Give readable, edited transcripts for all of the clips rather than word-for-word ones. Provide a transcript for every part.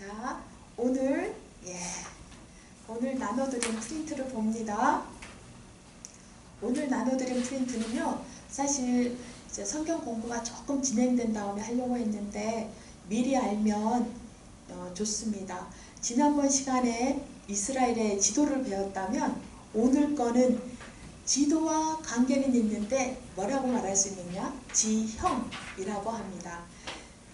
자, 오늘 오늘 나눠드린 프린트를 봅니다. 오늘 나눠드린 프린트는요, 사실 이제 성경 공부가 조금 진행된 다음에 하려고 했는데 미리 알면 좋습니다. 지난번 시간에 이스라엘의 지도를 배웠다면 오늘 거는 지도와 관계는 있는데 뭐라고 말할 수 있느냐? 지형이라고 합니다.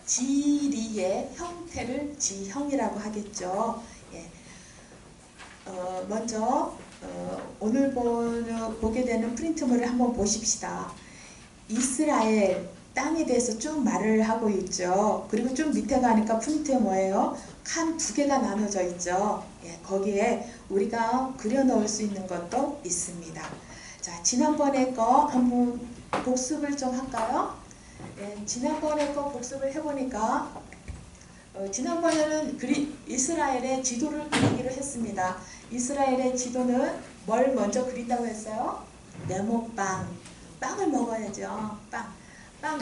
지리의 형태를 지형이라고 하겠죠. 먼저 오늘 보게 되는 프린트물을 한번 보십시다. 이스라엘 땅에 대해서 쭉 말을 하고 있죠. 그리고 좀 밑에 가니까 프린트에 뭐예요? 칸 두 개가 나눠져 있죠. 거기에 우리가 그려 넣을 수 있는 것도 있습니다. 자, 지난번에 거 한번 복습을 좀 할까요? 지난번에 거 복습을 해보니까 지난번에는 이스라엘의 지도를 그리기로 했습니다. 이스라엘의 지도는 뭘 먼저 그린다고 했어요? 네모빵. 빵을 먹어야죠.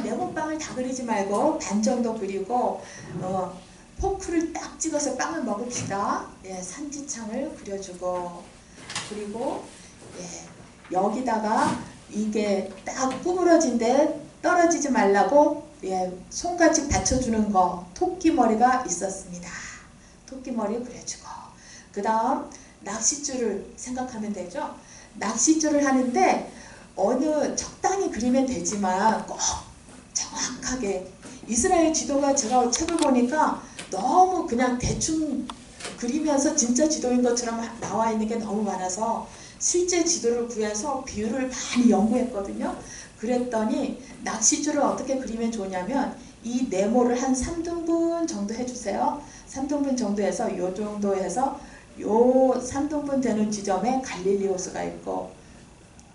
네모빵을 다 그리지 말고 반 정도 그리고 포크를 딱 찍어서 빵을 먹읍시다. 산지창을 그려주고, 그리고 여기다가 이게 딱 구부러진데 떨어지지 말라고 손같이 받쳐주는 거, 토끼머리가 있었습니다. 토끼머리 그려주고, 그 다음 낚싯줄을 생각하면 되죠. 낚싯줄을 하는데 어느 적당히 그리면 되지만 꼭 정확하게, 이스라엘 지도가 제가 책을 보니까 너무 그냥 대충 그리면서 진짜 지도인 것처럼 나와 있는 게 너무 많아서 실제 지도를 구해서 비율을 많이 연구했거든요. 그랬더니 낚싯줄을 어떻게 그리면 좋냐면 이 네모를 한 3등분 정도 해주세요. 3등분 정도 해서 요 정도 해서 요 3등분 되는 지점에 갈릴리호수가 있고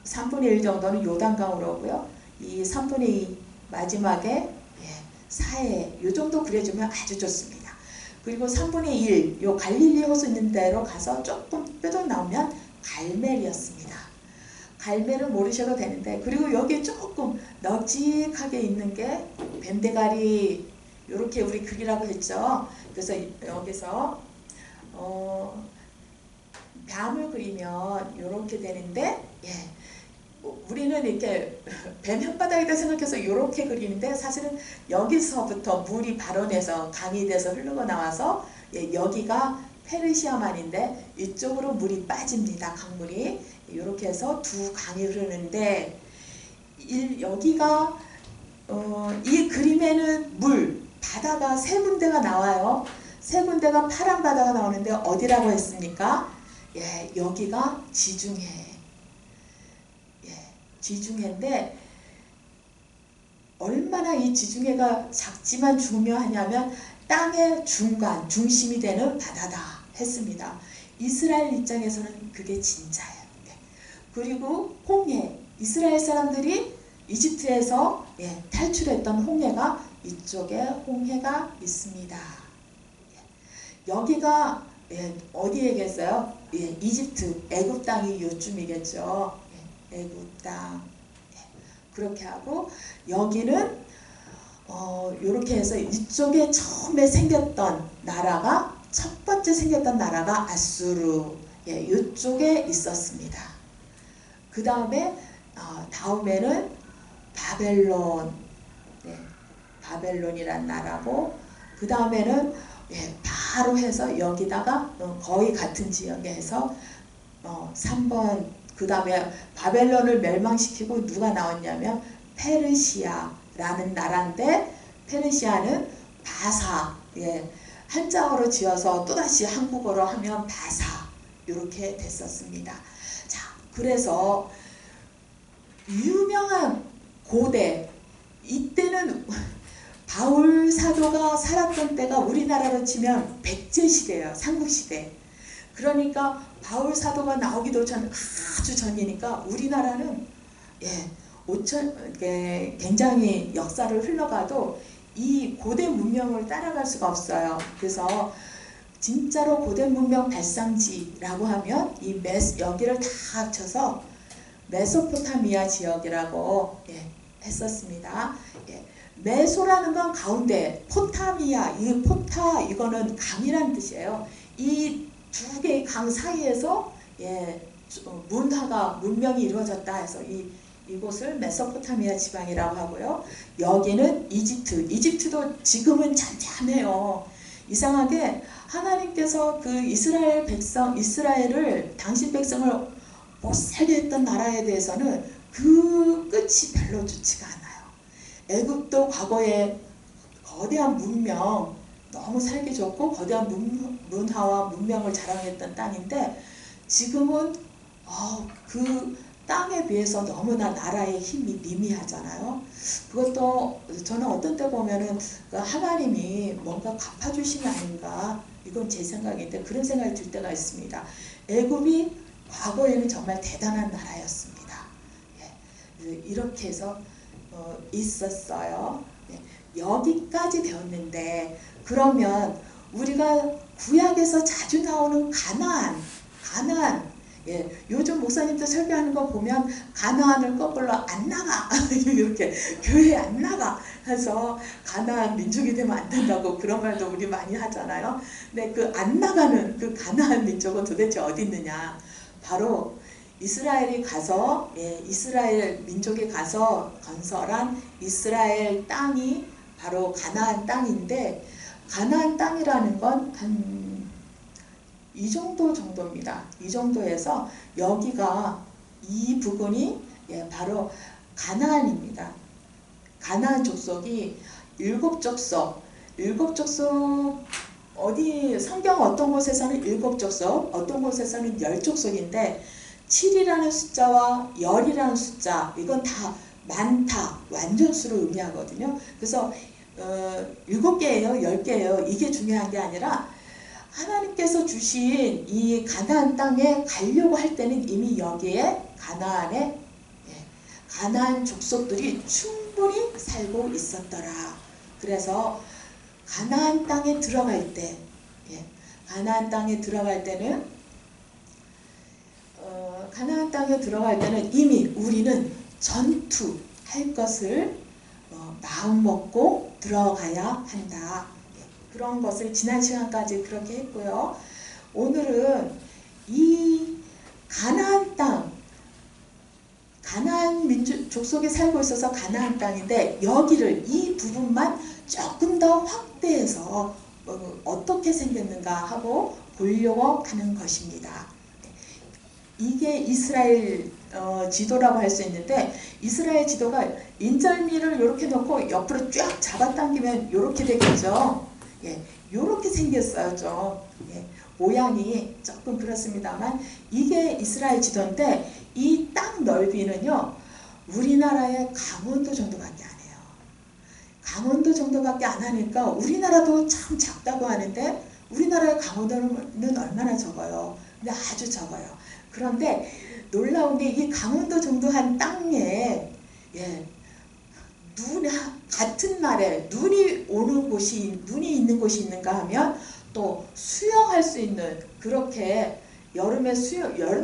3분의 1 정도는 요단강으로 오고요. 이 3분의 2 마지막에 사해 요 정도 그려주면 아주 좋습니다. 그리고 3분의 1 요 갈릴리호수 있는 데로 가서 조금 뼈도 나오면 갈멜이었습니다. 갈멜은 모르셔도 되는데, 그리고 여기 조금 널찍하게 있는 게 뱀대가리, 요렇게 우리 그리라고 했죠. 그래서 여기서 뱀을 그리면 요렇게 되는데, 우리는 이렇게 뱀 혓바닥이다 생각해서 요렇게 그리는데 사실은 여기서부터 물이 발원해서 강이 돼서 흘러가 나와서 여기가 페르시아만인데 이쪽으로 물이 빠집니다. 강물이 이렇게 해서 두 강이 흐르는데 여기가 이 그림에는 바다가 세 군데가 나와요. 세 군데가 파란 바다가 나오는데 어디라고 했습니까? 여기가 지중해. 지중해인데 얼마나 이 지중해가 작지만 중요하냐면 땅의 중간, 중심이 되는 바다다 했습니다. 이스라엘 입장에서는 그게 진짜예요. 그리고 홍해, 이스라엘 사람들이 이집트에서 탈출했던 홍해가 이쪽에 홍해가 있습니다. 여기가 어디에겠어요? 이집트, 애굽 땅이 요쯤이겠죠. 애굽 땅. 그렇게 하고 여기는 이렇게 해서 이쪽에 처음에 생겼던 나라가, 첫 번째 생겼던 나라가 아수르, 이쪽에 있었습니다. 그 다음에 다음에는 바벨론, 바벨론이란 나라고, 그 다음에는 바로 해서 여기다가 거의 같은 지역에 해서 3번, 그 다음에 바벨론을 멸망시키고 누가 나왔냐면 페르시아라는 나라인데, 페르시아는 바사, 한자어로 지어서 또다시 한국어로 하면 바사, 이렇게 됐었습니다. 자, 그래서 유명한 고대, 이때는 바울 사도가 살았던 때가 우리나라로 치면 백제시대예요. 삼국시대. 그러니까 바울 사도가 나오기도 전 아주 전이니까 우리나라는 굉장히 역사를 흘러가도 이 고대 문명을 따라갈 수가 없어요. 그래서 진짜로 고대 문명 발상지라고 하면 여기를 다 합쳐서 메소포타미아 지역이라고 했었습니다. 메소라는 건 가운데, 포타미아, 이 포타 이거는 강이라는 뜻이에요. 이 두 개의 강 사이에서 문명이 이루어졌다 해서 이곳을 메소포타미아 지방이라고 하고요. 여기는 이집트도 지금은 잔잔해요. 이상하게 하나님께서 그 이스라엘을 당신 백성을 못살게 했던 나라에 대해서는 그 끝이 별로 좋지가 않아요. 애굽도 과거에 거대한 문명, 너무 살기 좋고 거대한 문화와 문명을 자랑했던 땅인데 지금은 그 땅에 비해서 너무나 나라의 힘이 미미하잖아요. 그것도 저는 어떤 때 보면은 하나님이 뭔가 갚아주신 게 아닌가, 이건 제 생각인데 그런 생각이 들 때가 있습니다. 애굽이 과거에는 정말 대단한 나라였습니다. 이렇게 해서 있었어요. 여기까지 되었는데, 그러면 우리가 구약에서 자주 나오는 가나안, 요즘 목사님들 설교하는 거 보면 가나안을 거꾸로 안 나가 이렇게 교회 안 나가 해서 가나안 민족이 되면 안 된다고 그런 말도 우리 많이 하잖아요. 근데 그 안 나가는 그 가나안 민족은 도대체 어디 있느냐? 바로 이스라엘이 가서 이스라엘 민족이 가서 건설한 이스라엘 땅이 바로 가나안 땅인데, 가나안 땅이라는 건 한 이 정도입니다. 이 정도에서 여기가 이 부분이 바로 가나안입니다. 가나안 족속이 일곱 족속 어디 성경 어떤 곳에서는 일곱 족속, 어떤 곳에서는 10족속인데 7이라는 숫자와 10이라는 숫자, 이건 다 많다, 완전수를 의미하거든요. 그래서 7개예요, 10개예요. 이게 중요한 게 아니라 하나님께서 주신 이 가나안 땅에 가려고 할 때는 이미 여기에 가나안 족속들이 충분히 살고 있었더라. 그래서 가나안 땅에 들어갈 때, 가나안 땅에 들어갈 때는 이미 우리는 전투할 것을 마음 먹고 들어가야 한다. 그런 것을 지난 시간까지 그렇게 했고요. 오늘은 이 가나안 땅, 가나안 민족 족속에 살고 있어서 가나안 땅인데, 여기를 이 부분만 조금 더 확대해서 어떻게 생겼는가 하고 보려고 하는 것입니다. 이게 이스라엘 지도라고 할 수 있는데, 이스라엘 지도가 인절미를 이렇게 놓고 옆으로 쫙 잡아당기면 이렇게 되겠죠. 이렇게 생겼어요. 좀 모양이 조금 그렇습니다만 이게 이스라엘 지도인데, 이 땅 넓이는요 우리나라의 강원도 정도밖에 안 해요. 강원도 정도밖에 안 하니까 우리나라도 참 작다고 하는데 우리나라의 강원도는 얼마나 적어요. 근데 아주 적어요. 그런데 놀라운 게 이 강원도 정도 한 땅에 같은 날에 눈이 있는 곳이 있는가 하면 또 수영할 수 있는, 그렇게 여름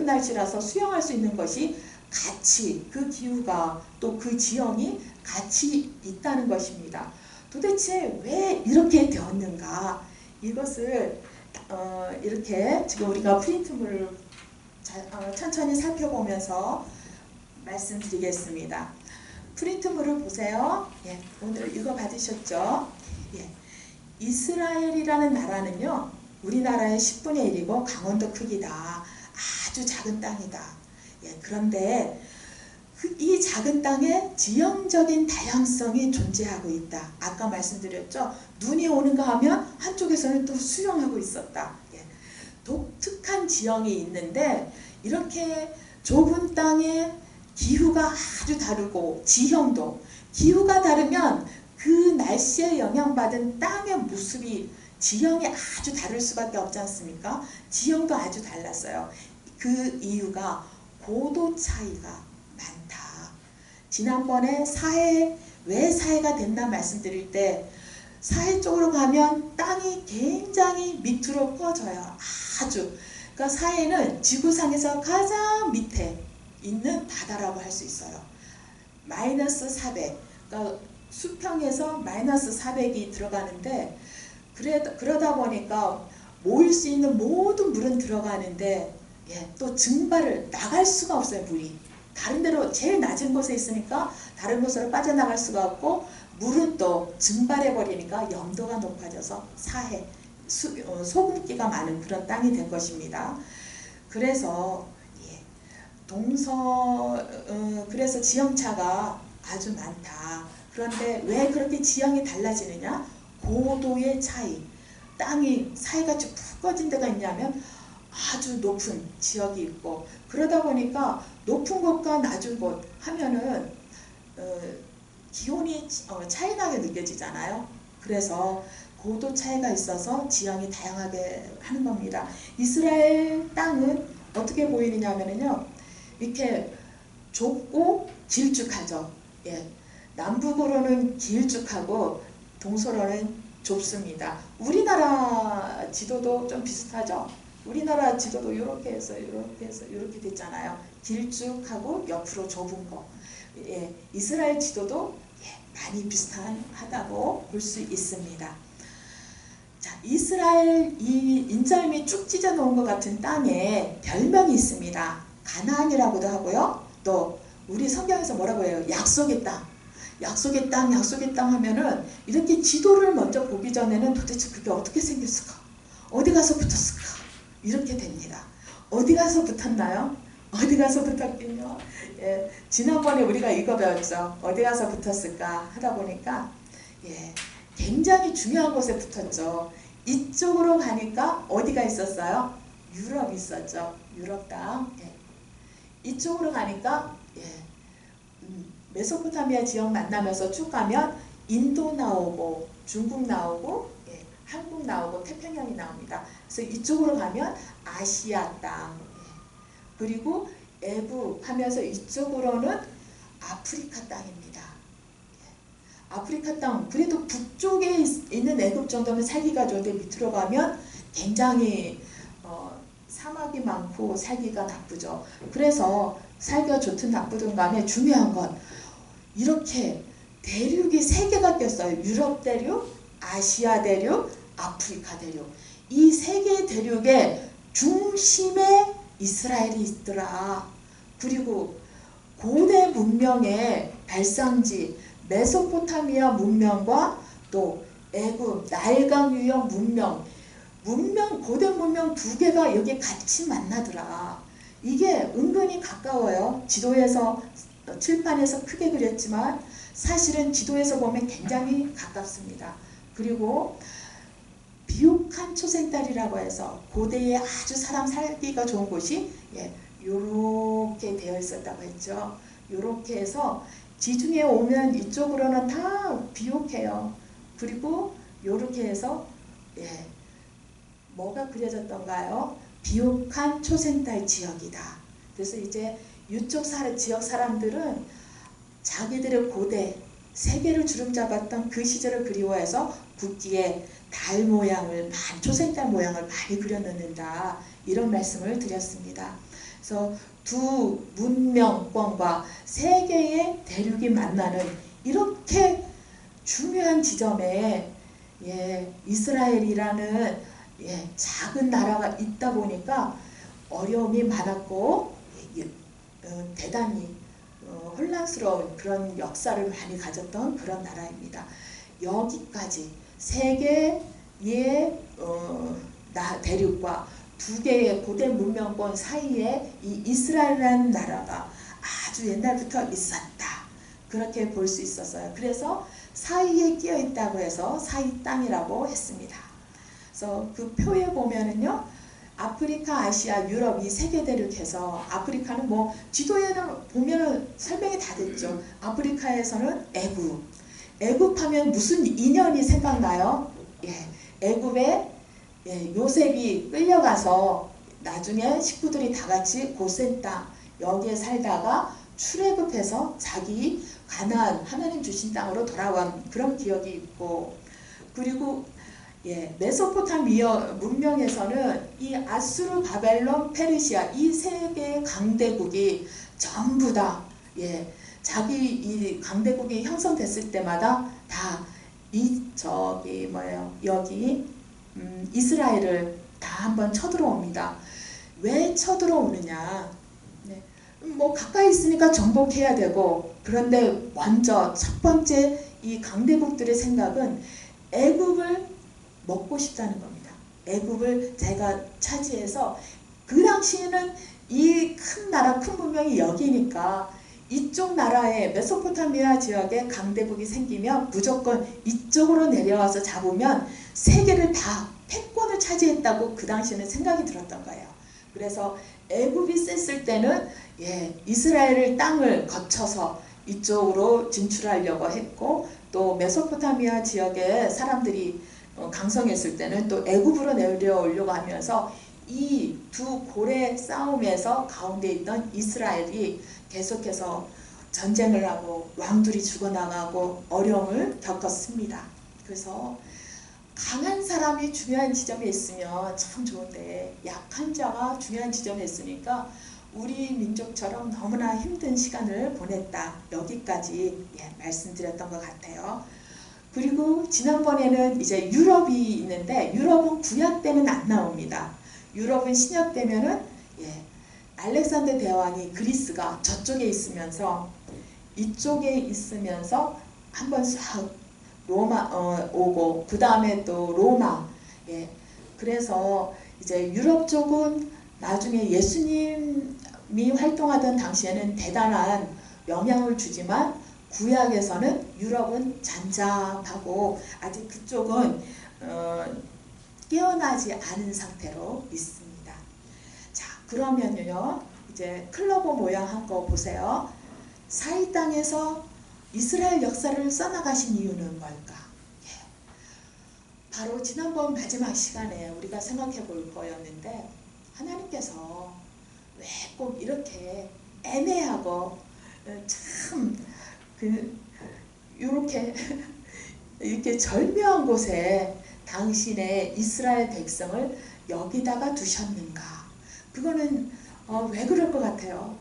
날씨라서 수영할 수 있는 것이 같이, 그 기후가 또 그 지형이 같이 있다는 것입니다. 도대체 왜 이렇게 되었는가? 이것을 이렇게 지금 우리가 프린트물을 천천히 살펴보면서 말씀드리겠습니다. 프린트물을 보세요. 오늘 이거 받으셨죠? 이스라엘이라는 나라는요 우리나라의 10분의 1이고 강원도 크기다. 아주 작은 땅이다. 그런데 이 작은 땅에 지형적인 다양성이 존재하고 있다. 아까 말씀드렸죠? 눈이 오는가 하면 한쪽에서는 또 수영하고 있었다. 독특한 지형이 있는데, 이렇게 좁은 땅에 기후가 아주 다르고 지형도, 기후가 다르면 그 날씨에 영향받은 땅의 모습이, 지형이 아주 다를 수밖에 없지 않습니까? 지형도 아주 달랐어요. 그 이유가 고도 차이가 많다. 지난번에 왜 사해가 됐나 말씀드릴 때, 사해 쪽으로 가면 땅이 굉장히 밑으로 꺼져요. 아주. 그러니까 사해는 지구상에서 가장 밑에 있는 바다라고 할 수 있어요. -400. 그러니까 수평에서 마이너스 400이 들어가는데 그러다 보니까 모일 수 있는 모든 물은 들어가는데 또 증발을 나갈 수가 없어요. 물이 다른 데로 제일 낮은 곳에 있으니까 다른 곳으로 빠져나갈 수가 없고 물은 또 증발해 버리니까 염도가 높아져서 사해 소금기가 많은 그런 땅이 된 것입니다. 그래서 그래서 지형차가 아주 많다. 그런데 왜 그렇게 지형이 달라지느냐? 고도의 차이. 땅이 사이같이 푹 꺼진 데가 있냐면 아주 높은 지역이 있고, 그러다 보니까 높은 곳과 낮은 곳 하면은 기온이 차이나게 느껴지잖아요. 그래서 고도 차이가 있어서 지형이 다양하게 하는 겁니다. 이스라엘 땅은 어떻게 보이느냐 하면요, 이렇게 좁고 길쭉하죠. 남북으로는 길쭉하고 동서로는 좁습니다. 우리나라 지도도 좀 비슷하죠. 우리나라 지도도 이렇게 해서 이렇게 됐잖아요. 길쭉하고 옆으로 좁은 거. 이스라엘 지도도 많이 비슷하다고 볼 수 있습니다. 자, 이스라엘 이 인절미 쭉 찢어 놓은 것 같은 땅에 별명이 있습니다. 가나안이라고도 하고요. 또 우리 성경에서 뭐라고 해요? 약속의 땅. 약속의 땅, 약속의 땅 하면은 이렇게 지도를 먼저 보기 전에는 도대체 그게 어떻게 생겼을까? 어디 가서 붙었을까? 이렇게 됩니다. 어디 가서 붙었나요? 어디 가서 붙었긴요? 지난번에 우리가 이거 배웠죠. 어디 가서 붙었을까 하다 보니까 굉장히 중요한 곳에 붙었죠. 이쪽으로 가니까 어디가 있었어요? 유럽이 있었죠. 유럽 땅. 이쪽으로 가니까 메소포타미아 지역 만나면서 쭉 가면 인도 나오고 중국 나오고 한국 나오고 태평양이 나옵니다. 그래서 이쪽으로 가면 아시아 땅, 그리고 애굽 하면서 이쪽으로는 아프리카 땅입니다. 아프리카 땅, 그래도 북쪽에 있는 애굽 정도면 살기가 좋은데 밑으로 가면 굉장히 사막이 많고 살기가 나쁘죠. 그래서 살기가 좋든 나쁘든 간에 중요한 건 이렇게 대륙이 세 개가 꼈어요. 유럽 대륙, 아시아 대륙, 아프리카 대륙. 이 세 개의 대륙의 중심에 이스라엘이 있더라. 그리고 고대 문명의 발상지 메소포타미아 문명과 또 애굽, 나일강 유역 문명, 고대 문명 두 개가 여기 같이 만나더라. 이게 은근히 가까워요. 지도에서 칠판에서 크게 그렸지만 사실은 지도에서 보면 굉장히 가깝습니다. 그리고 비옥한 초생달이라고 해서 고대에 아주 사람 살기가 좋은 곳이 요렇게 되어 있었다고 했죠. 요렇게 해서 지중해 오면 이쪽으로는 다 비옥해요. 그리고 요렇게 해서 뭐가 그려졌던가요? 비옥한 초생달 지역이다. 그래서 이제 이쪽 지역 사람들은 자기들의 고대 세계를 주름잡았던 그 시절을 그리워해서 국기에 달 모양을, 초생달 모양을 많이 그려놓는다. 이런 말씀을 드렸습니다. 그래서 두 문명권과 세 개의 대륙이 만나는 이렇게 중요한 지점에 이스라엘이라는 작은 나라가 있다 보니까 어려움이 많았고 대단히 혼란스러운 그런 역사를 많이 가졌던 그런 나라입니다. 여기까지 세 개의 대륙과 두 개의 고대 문명권 사이에 이 이스라엘이라는 나라가 아주 옛날부터 있었다. 그렇게 볼 수 있었어요. 그래서 사이에 끼어 있다고 해서 사이 땅이라고 했습니다. 그래서 그 표에 보면은요, 아프리카, 아시아, 유럽 이 세 개 대륙에서 아프리카는 뭐 지도에는 보면은 설명이 다 됐죠. 아프리카에서는 애굽하면 무슨 인연이 생각나요? 애굽에 요셉이 끌려가서 나중에 식구들이 다 같이 고센 땅 여기에 살다가 출애굽해서 자기 가나안 하나님 주신 땅으로 돌아온 그런 기억이 있고, 그리고 메소포타미아 문명에서는 이 아수르, 바벨론, 페르시아 이 세 개의 강대국이 전부 다 자기 이 강대국이 형성됐을 때마다 다 저기 뭐예요, 여기 이스라엘을 다 한번 쳐들어옵니다. 왜 쳐들어오느냐? 네. 뭐 가까이 있으니까 정복해야 되고, 그런데 먼저 첫 번째 이 강대국들의 생각은 애굽을 먹고 싶다는 겁니다. 애굽을 자기가 차지해서, 그 당시에는 이 큰 나라, 큰 문명이 여기니까 이쪽 나라에 메소포타미아 지역에 강대국이 생기면 무조건 이쪽으로 내려와서 잡으면 세계를 다 패권을 차지했다고 그 당시에는 생각이 들었던 거예요. 그래서 애굽이 셌을 때는 이스라엘을 땅을 거쳐서 이쪽으로 진출하려고 했고, 또 메소포타미아 지역에 사람들이 강성했을 때는 또 애굽으로 내려오려고 하면서 이 두 고래 싸움에서 가운데 있던 이스라엘이 계속해서 전쟁을 하고 왕들이 죽어나가고 어려움을 겪었습니다. 그래서 강한 사람이 중요한 지점에 있으면 참 좋은데, 약한 자가 중요한 지점에 있으니까 우리 민족처럼 너무나 힘든 시간을 보냈다. 여기까지 말씀드렸던 것 같아요. 그리고 지난번에는 이제 유럽이 있는데, 유럽은 구약 때는 안 나옵니다. 유럽은 신약 때면은 알렉산더 대왕이 그리스가 저쪽에 있으면서 이쪽에 있으면서 한번 싹 로마 오고, 그 다음에 또 로마. 그래서 이제 유럽 쪽은 나중에 예수님이 활동하던 당시에는 대단한 영향을 주지만, 구약에서는 유럽은 잔잡하고 아직 그쪽은 깨어나지 않은 상태로 있습니다. 자, 그러면요, 이제 클로버 모양 한 거 보세요. 사이 땅에서 이스라엘 역사를 써나가신 이유는 뭘까? 바로 지난번 마지막 시간에 우리가 생각해 볼 거였는데, 하나님께서 왜 꼭 이렇게 애매하고 참 이렇게 절묘한 곳에 당신의 이스라엘 백성을 여기다가 두셨는가? 그거는 왜 그럴 것 같아요?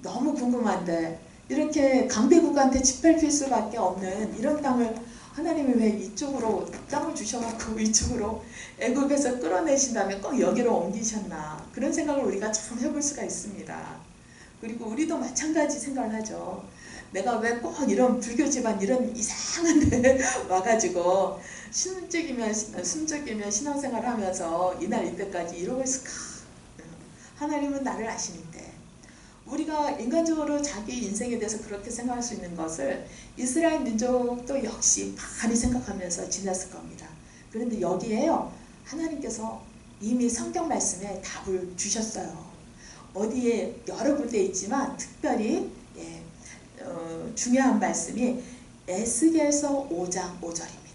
너무 궁금한데, 이렇게 강대국한테 짓밟힐 수밖에 없는 이런 땅을 하나님이 왜 이쪽으로 땅을 주셔갖고 이쪽으로 애굽에서 끌어내신 다음에 꼭 여기로 옮기셨나? 그런 생각을 우리가 참 해볼 수가 있습니다. 그리고 우리도 마찬가지 생각을 하죠. 내가 왜 꼭 이런 불교 집안 이런 이상한 데 와가지고 숨죽이면 신앙생활 하면서 이날 이때까지 이러고 있을까? 하나님은 나를 아시는데, 우리가 인간적으로 자기 인생에 대해서 그렇게 생각할 수 있는 것을 이스라엘 민족도 역시 많이 생각하면서 지냈을 겁니다. 그런데 여기에요, 하나님께서 이미 성경 말씀에 답을 주셨어요. 어디에 여러 군데 있지만 특별히 중요한 말씀이 에스겔서 5장 5절입니다.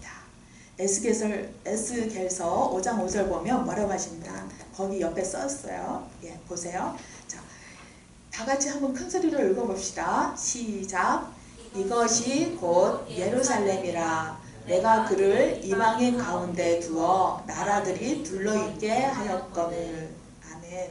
에스겔서 5장 5절 보면 뭐라고 하십니까? 거기 옆에 썼어요. 보세요. 자, 다 같이 한번 큰 소리로 읽어봅시다. 시작. 이것이 곧 예루살렘이라. 내가 그를 이방인 가운데 두어 나라들이 둘러있게 하였거늘. 아멘.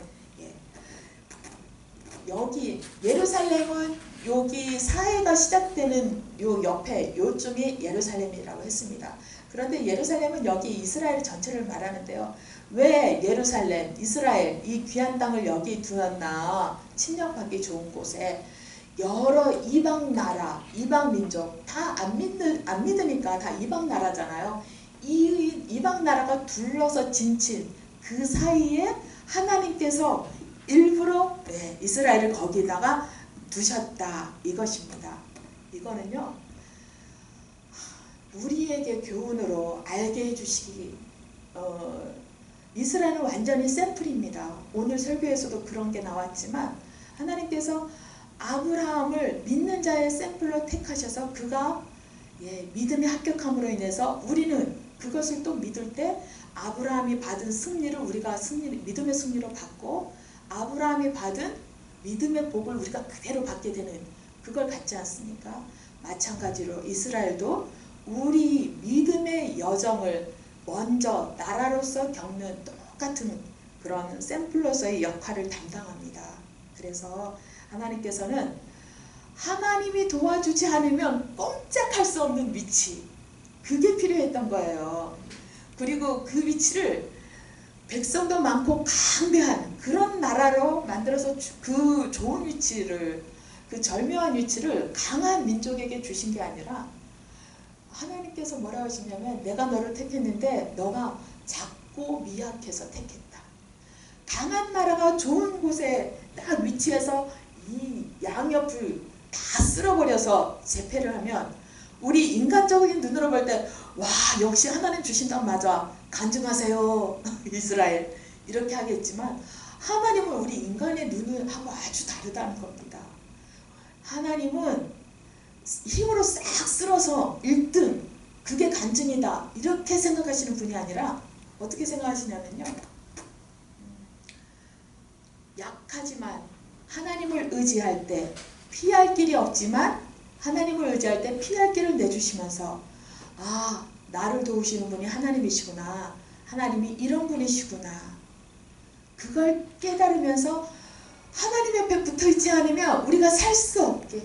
여기 예루살렘은 여기 사해가 시작되는 요 옆에 요쯤이 예루살렘이라고 했습니다. 그런데 예루살렘은 여기 이스라엘 전체를 말하는데요. 왜 예루살렘, 이스라엘 이 귀한 땅을 여기 두었나? 침략받기 좋은 곳에 여러 이방 나라, 이방 민족 다 안 믿으니까 다 이방 나라잖아요. 이 이방 나라가 둘러서 진친 그 사이에 하나님께서 일부러 이스라엘을 거기다가 두셨다, 이것입니다. 이거는요, 우리에게 교훈으로 알게 해주시기, 이스라엘은 완전히 샘플입니다. 오늘 설교에서도 그런 게 나왔지만, 하나님께서 아브라함을 믿는 자의 샘플로 택하셔서 그가 믿음에 합격함으로 인해서 우리는 그것을 또 믿을 때 아브라함이 받은 승리를 우리가 믿음의 승리로 받고, 아브라함이 받은 믿음의 복을 우리가 그대로 받게 되는, 그걸 갖지 않습니까? 마찬가지로 이스라엘도 우리 믿음의 여정을 먼저 나라로서 겪는 똑같은 그런 샘플로서의 역할을 담당합니다. 그래서 하나님께서는 하나님이 도와주지 않으면 꼼짝할 수 없는 위치, 그게 필요했던 거예요. 그리고 그 위치를 백성도 많고 강대한 그런 나라로 만들어서 그 좋은 위치를, 그 절묘한 위치를 강한 민족에게 주신 게 아니라 하나님께서 뭐라고 하시냐면 내가 너를 택했는데 너가 작고 미약해서 택했다. 강한 나라가 좋은 곳에 딱 위치해서 이 양옆을 다 쓸어버려서 제패를 하면 우리 인간적인 눈으로 볼 때 와 역시 하나님 주신다면 맞아 간증하세요 이스라엘 이렇게 하겠지만 하나님은 우리 인간의 눈하고 아주 다르다는 겁니다. 하나님은 힘으로 싹 쓸어서 1등 그게 간증이다 이렇게 생각하시는 분이 아니라 어떻게 생각하시냐면요, 약하지만 하나님을 의지할 때 피할 길이 없지만 하나님을 의지할 때 피할 길을 내주시면서 아 나를 도우시는 분이 하나님이시구나, 하나님이 이런 분이시구나, 그걸 깨달으면서 하나님 옆에 붙어있지 않으면 우리가 살 수 없게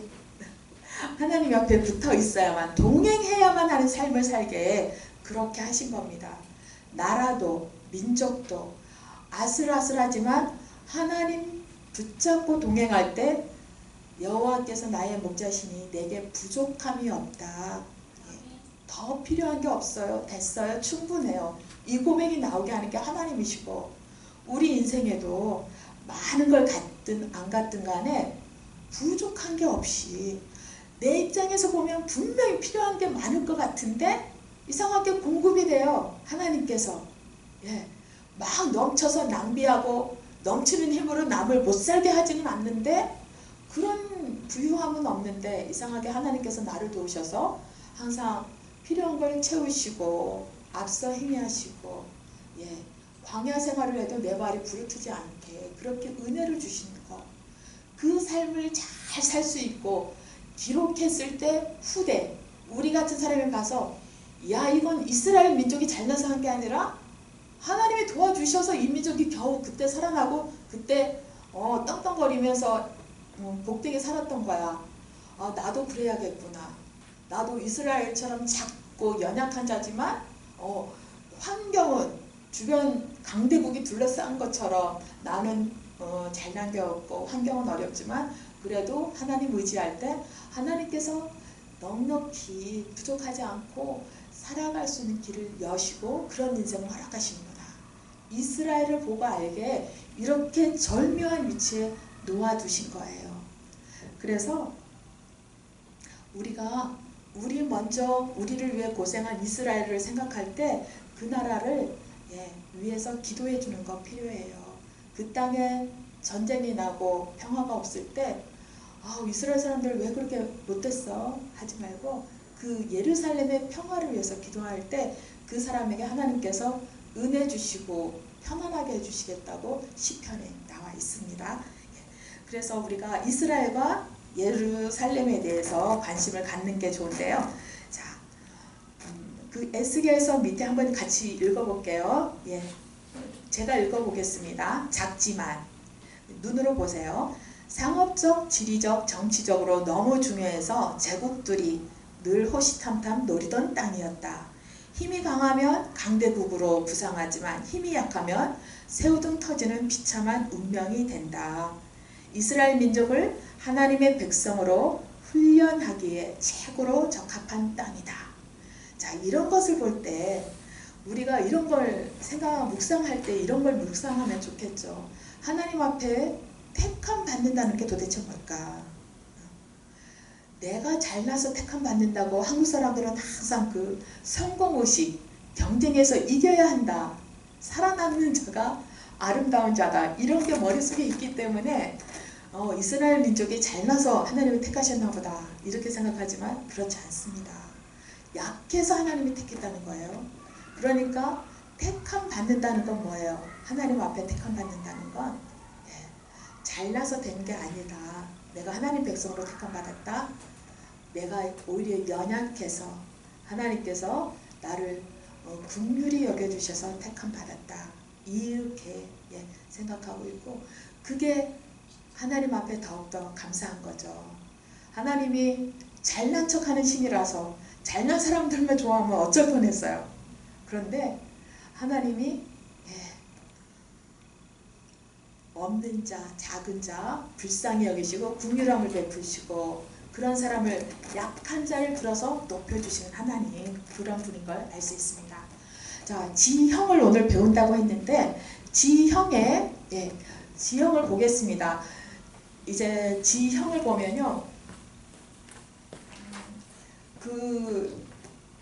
하나님 옆에 붙어 있어야만, 동행해야만 하는 삶을 살게 그렇게 하신 겁니다. 나라도 민족도 아슬아슬하지만 하나님 붙잡고 동행할 때 여호와께서 나의 목자시니 내게 부족함이 없다. 더 필요한 게 없어요. 됐어요. 충분해요. 이 고백이 나오게 하는 게 하나님이시고 우리 인생에도 많은 걸 갖든 안 갖든 간에 부족한 게 없이 내 입장에서 보면 분명히 필요한 게 많을 것 같은데 이상하게 공급이 돼요. 하나님께서. 예, 막 넘쳐서 낭비하고 넘치는 힘으로 남을 못 살게 하지는 않는데 그런 부유함은 없는데 이상하게 하나님께서 나를 도우셔서 항상 필요한 걸 채우시고 앞서 행위하시고 예, 광야 생활을 해도 내 발이 부르트지 않게 그렇게 은혜를 주시는 것, 그 삶을 잘 살 수 있고 기록했을 때 후대 우리 같은 사람이 가서 야 이건 이스라엘 민족이 잘나서 한 게 아니라 하나님이 도와주셔서 이 민족이 겨우 그때 살아나고 그때 떵떵거리면서 복되게 살았던 거야. 아, 나도 그래야겠구나. 나도 이스라엘처럼 작고 연약한 자지만 환경은 주변 강대국이 둘러싼 것처럼 나는 잘난 게 없고 환경은 어렵지만 그래도 하나님 의지할 때 하나님께서 넉넉히 부족하지 않고 살아갈 수 있는 길을 여시고 그런 인생을 허락하시는구나. 이스라엘을 보고 알게 이렇게 절묘한 위치에 놓아두신 거예요. 그래서 우리 먼저 우리를 위해 고생한 이스라엘을 생각할 때 그 나라를 위해서 기도해 주는 거 필요해요. 그 땅에 전쟁이 나고 평화가 없을 때 이스라엘 사람들 왜 그렇게 못됐어? 하지 말고 그 예루살렘의 평화를 위해서 기도할 때 그 사람에게 하나님께서 은혜 주시고 편안하게 해주시겠다고 시편에 나와 있습니다. 그래서 우리가 이스라엘과 예루살렘에 대해서 관심을 갖는 게 좋은데요. 자, 그 에스겔서 밑에 한번 같이 읽어볼게요. 예, 제가 읽어보겠습니다. 작지만 눈으로 보세요. 상업적, 지리적, 정치적으로 너무 중요해서 제국들이 늘 호시탐탐 노리던 땅이었다. 힘이 강하면 강대국으로 부상하지만 힘이 약하면 새우등 터지는 비참한 운명이 된다. 이스라엘 민족을 하나님의 백성으로 훈련하기에 최고로 적합한 땅이다. 자, 이런 것을 볼 때 우리가 이런 걸 묵상할 때 이런 걸 묵상하면 좋겠죠. 하나님 앞에 택함 받는다는 게 도대체 뭘까? 내가 잘나서 택함 받는다고 한국 사람들은 항상 그 성공의식, 경쟁에서 이겨야 한다, 살아남는 자가 아름다운 자다, 이런 게 머릿속에 있기 때문에 이스라엘 민족이 잘나서 하나님을 택하셨나 보다 이렇게 생각하지만 그렇지 않습니다. 약해서 하나님이 택했다는 거예요. 그러니까 택함 받는다는 건 뭐예요? 하나님 앞에 택함 받는다는 건 잘나서 된 게 아니다. 내가 하나님 백성으로 택함 받았다. 내가 오히려 연약해서 하나님께서 나를 긍휼히 여겨주셔서 택함 받았다. 이렇게 생각하고 있고 그게 하나님 앞에 더욱더 감사한 거죠. 하나님이 잘난 척하는 신이라서 잘난 사람들만 좋아하면 어쩔 뻔했어요. 그런데 하나님이 없는 자, 작은 자, 불쌍히 여기시고 긍휼함을 베푸시고 그런 사람을 약한 자를 들어서 높여주시는 하나님, 그런 분인 걸 알 수 있습니다. 자, 지형을 오늘 배운다고 했는데 지형을 보겠습니다. 이제 지형을 보면요, 그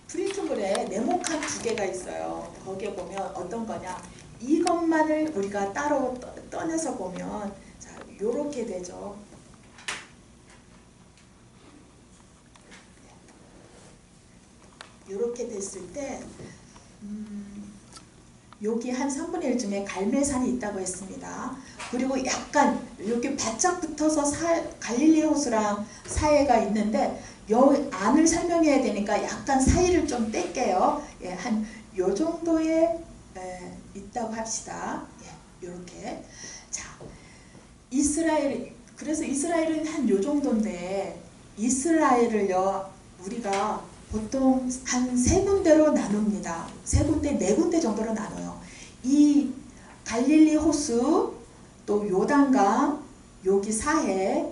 프린트물에 네모칸 두 개가 있어요. 거기에 보면 어떤 거냐, 이것만을 우리가 따로 떠내서 보면 자, 요렇게 되죠. 요렇게 됐을 때 여기 한 3분의 1쯤에 갈멜산이 있다고 했습니다. 그리고 약간 이렇게 바짝 붙어서 갈릴리 호수랑 사이가 있는데 요 안을 설명해야 되니까 약간 사이를 좀 뗄게요. 예, 한 요 정도에 있다고 합시다. 예, 요렇게. 자, 그래서 이스라엘은 한 요 정도인데 이스라엘을요 우리가 보통 한 세 군데로 나눕니다. 세 군데, 네 군데 정도로 나눠요. 이 갈릴리 호수, 또 요단강, 여기 사해,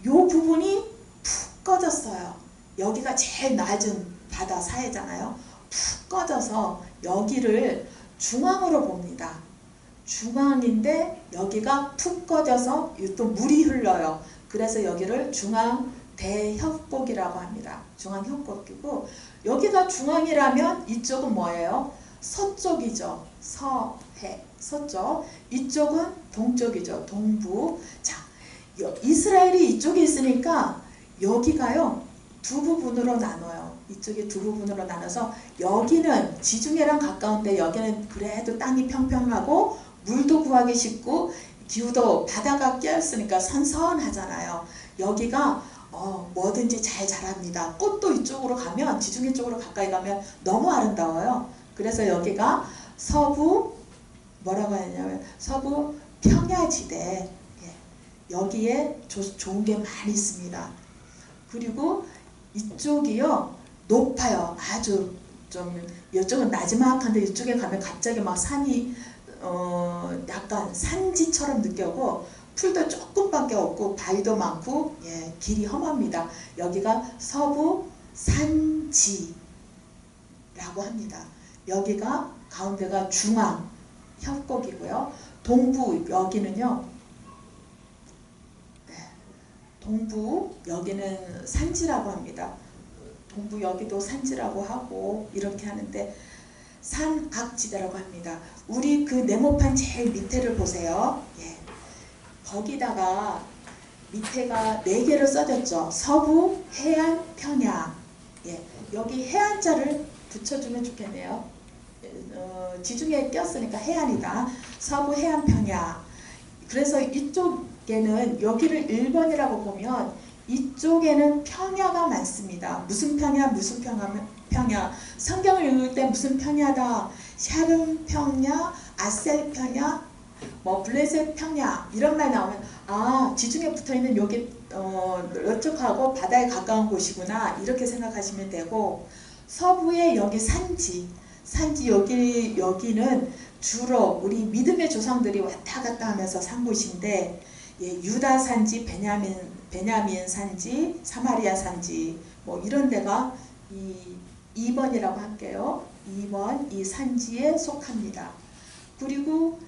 요 부분이 푹 꺼졌어요. 여기가 제일 낮은 바다 사해잖아요. 푹 꺼져서 여기를 중앙으로 봅니다. 중앙인데 여기가 푹 꺼져서 또 물이 흘러요. 그래서 여기를 중앙 대협곡이라고 합니다. 중앙협곡이고, 여기가 중앙이라면 이쪽은 뭐예요? 서쪽이죠. 서해, 서쪽. 이쪽은 동쪽이죠. 동부. 자, 이스라엘이 이쪽에 있으니까 여기가요 두 부분으로 나눠요. 이쪽에 두 부분으로 나눠서 여기는 지중해랑 가까운데 여기는 그래도 땅이 평평하고 물도 구하기 쉽고 기후도 바다가 껴있으니까 선선하잖아요. 여기가 뭐든지 잘 자랍니다. 꽃도 이쪽으로 가면, 지중해 쪽으로 가까이 가면 너무 아름다워요. 그래서 여기가 서부, 뭐라고 하냐면 서부 평야지대. 예, 여기에 좋은 게 많이 있습니다. 그리고 이쪽이요 높아요. 아주 좀, 이쪽은 나지막한데 이쪽에 가면 갑자기 막 산이 약간 산지처럼 느껴고, 풀도 조금밖에 없고 바위도 많고, 예, 길이 험합니다. 여기가 서부 산지라고 합니다. 여기가 가운데가 중앙 협곡이고요. 동부 여기는요, 네, 동부 여기는 산지라고 합니다. 동부 여기도 산지라고 하고 이렇게 하는데 산악지대라고 합니다. 우리 그 네모판 제일 밑에를 보세요. 예. 거기다가 밑에가 4개로 써졌죠. 서부, 해안, 평야. 예, 여기 해안자를 붙여주면 좋겠네요. 지중해에 꼈으니까 해안이다. 서부, 해안, 평야. 그래서 이쪽에는 여기를 1번이라고 보면 이쪽에는 평야가 많습니다. 무슨 평야, 무슨 평야. 성경을 읽을 때 무슨 평야다. 샤름 평야, 아셀 평야, 뭐 블레셋 평야 이런 말 나오면 아, 지중해 붙어있는 여기 이쪽하고 바다에 가까운 곳이구나 이렇게 생각하시면 되고, 서부에 여기 산지 여기는 주로 우리 믿음의 조상들이 왔다 갔다 하면서 산 곳인데, 예, 유다 산지, 베냐민 산지, 사마리아 산지 뭐 이런 데가 2번이라고 할게요. 2번 이 산지에 속합니다. 그리고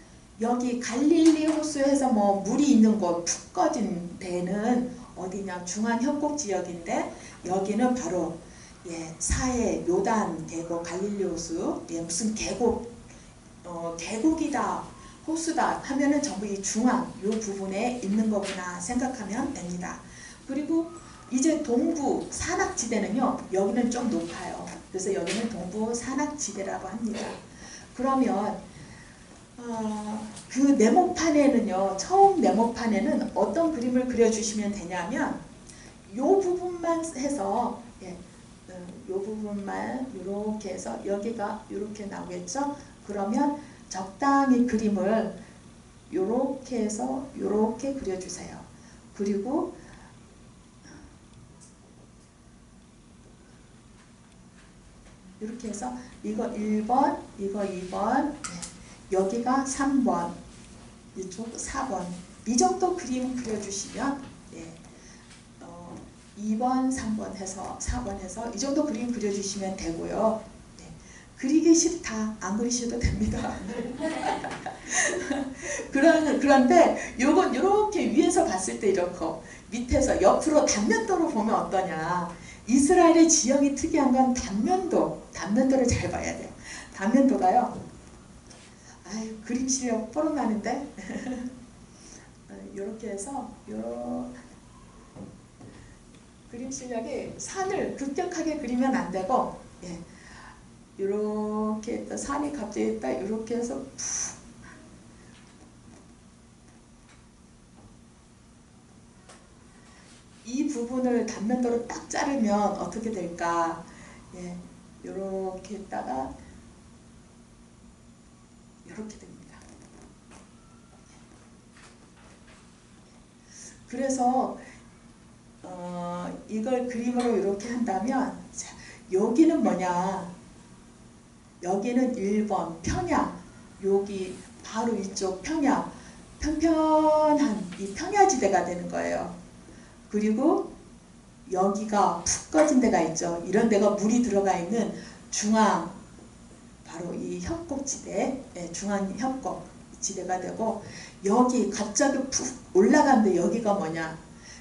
여기 갈릴리 호수에서 뭐 물이 있는 곳, 푹 꺼진 데는 어디냐, 중앙협곡 지역인데 여기는 바로 예, 사해, 요단 계곡, 갈릴리 호수, 예, 무슨 계곡, 계곡이다, 호수다 하면은 전부 이 중앙 요 부분에 있는 거구나 생각하면 됩니다. 그리고 이제 동부 산악지대는요, 여기는 좀 높아요. 그래서 여기는 동부 산악지대라고 합니다. 그러면 그 네모판에는요, 처음 네모판에는 어떤 그림을 그려주시면 되냐면 요 부분만 해서, 예, 요 부분만 이렇게 해서 여기가 이렇게 나오겠죠. 그러면 적당히 그림을 이렇게 해서 이렇게 그려주세요. 그리고 이렇게 해서 이거 1번, 이거 2번, 여기가 3번, 이쪽 4번. 이 정도 그림 그려주시면 2번, 3번 해서 4번 해서 이 정도 그림 그려주시면 되고요. 그리기 싫다 안 그리셔도 됩니다. 그런데 요건 이렇게 위에서 봤을 때 이렇고 밑에서 옆으로 단면도로 보면 어떠냐. 이스라엘의 지형이 특이한 건 단면도를 잘 봐야 돼요. 단면도가요. 아유, 그림 실력 뽀록 나는데. 이렇게 해서 그림 실력이 산을 급격하게 그리면 안 되고, 이렇게 했다 산이 갑자기 있다 이렇게 해서 푹 이 부분을 단면도로 딱 자르면 어떻게 될까? 이렇게 했다가 이렇게 됩니다. 그래서 이걸 그림으로 이렇게 한다면 자, 여기는 뭐냐? 여기는 1번 평야, 여기 바로 이쪽 평야, 평평한 이 평야지대가 되는 거예요. 그리고 여기가 푹 꺼진 데가 있죠. 이런 데가 물이 들어가 있는 중앙, 바로 이 협곡지대, 중앙 협곡지대가 되고, 여기 갑자기 푹 올라간데 여기가 뭐냐?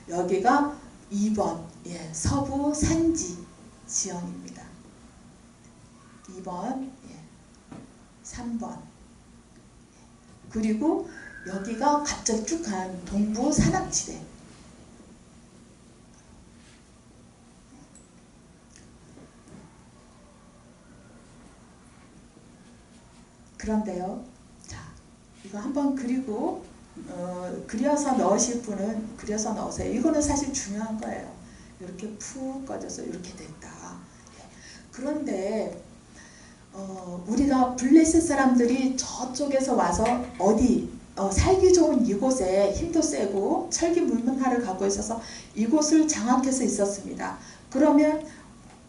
여기가 2번 서부 산지 지형입니다. 2번, 3번. 그리고 여기가 갑자기 쭉 간 동부 산악지대. 그런데요, 자, 이거 한번 그리고 그려서 넣으실 분은 그려서 넣으세요. 이거는 사실 중요한 거예요. 이렇게 푹 꺼져서 이렇게 됐다. 그런데 우리가 블레셋 사람들이 저쪽에서 와서 살기 좋은 이곳에 힘도 세고 철기 문화를 갖고 있어서 이곳을 장악해서 있었습니다. 그러면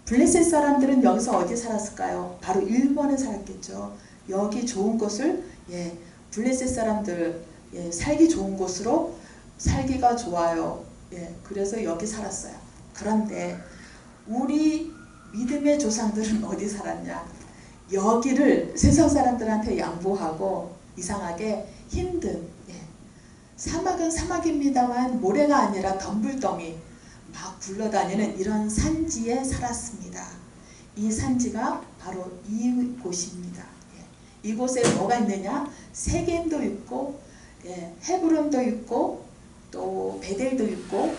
블레셋 사람들은 여기서 어디 살았을까요? 바로 일본에 살았겠죠. 여기 좋은 곳을 블레셋 사람들 살기 좋은 곳으로 살기가 좋아요. 그래서 여기 살았어요. 그런데 우리 믿음의 조상들은 어디 살았냐? 여기를 세상 사람들한테 양보하고 이상하게 힘든 사막은 사막입니다만 모래가 아니라 덤불덩이 막 굴러다니는 이런 산지에 살았습니다. 이 산지가 바로 이곳입니다. 이곳에 뭐가 있느냐? 세겜도 있고 헤브론도 있고 또 베델도 있고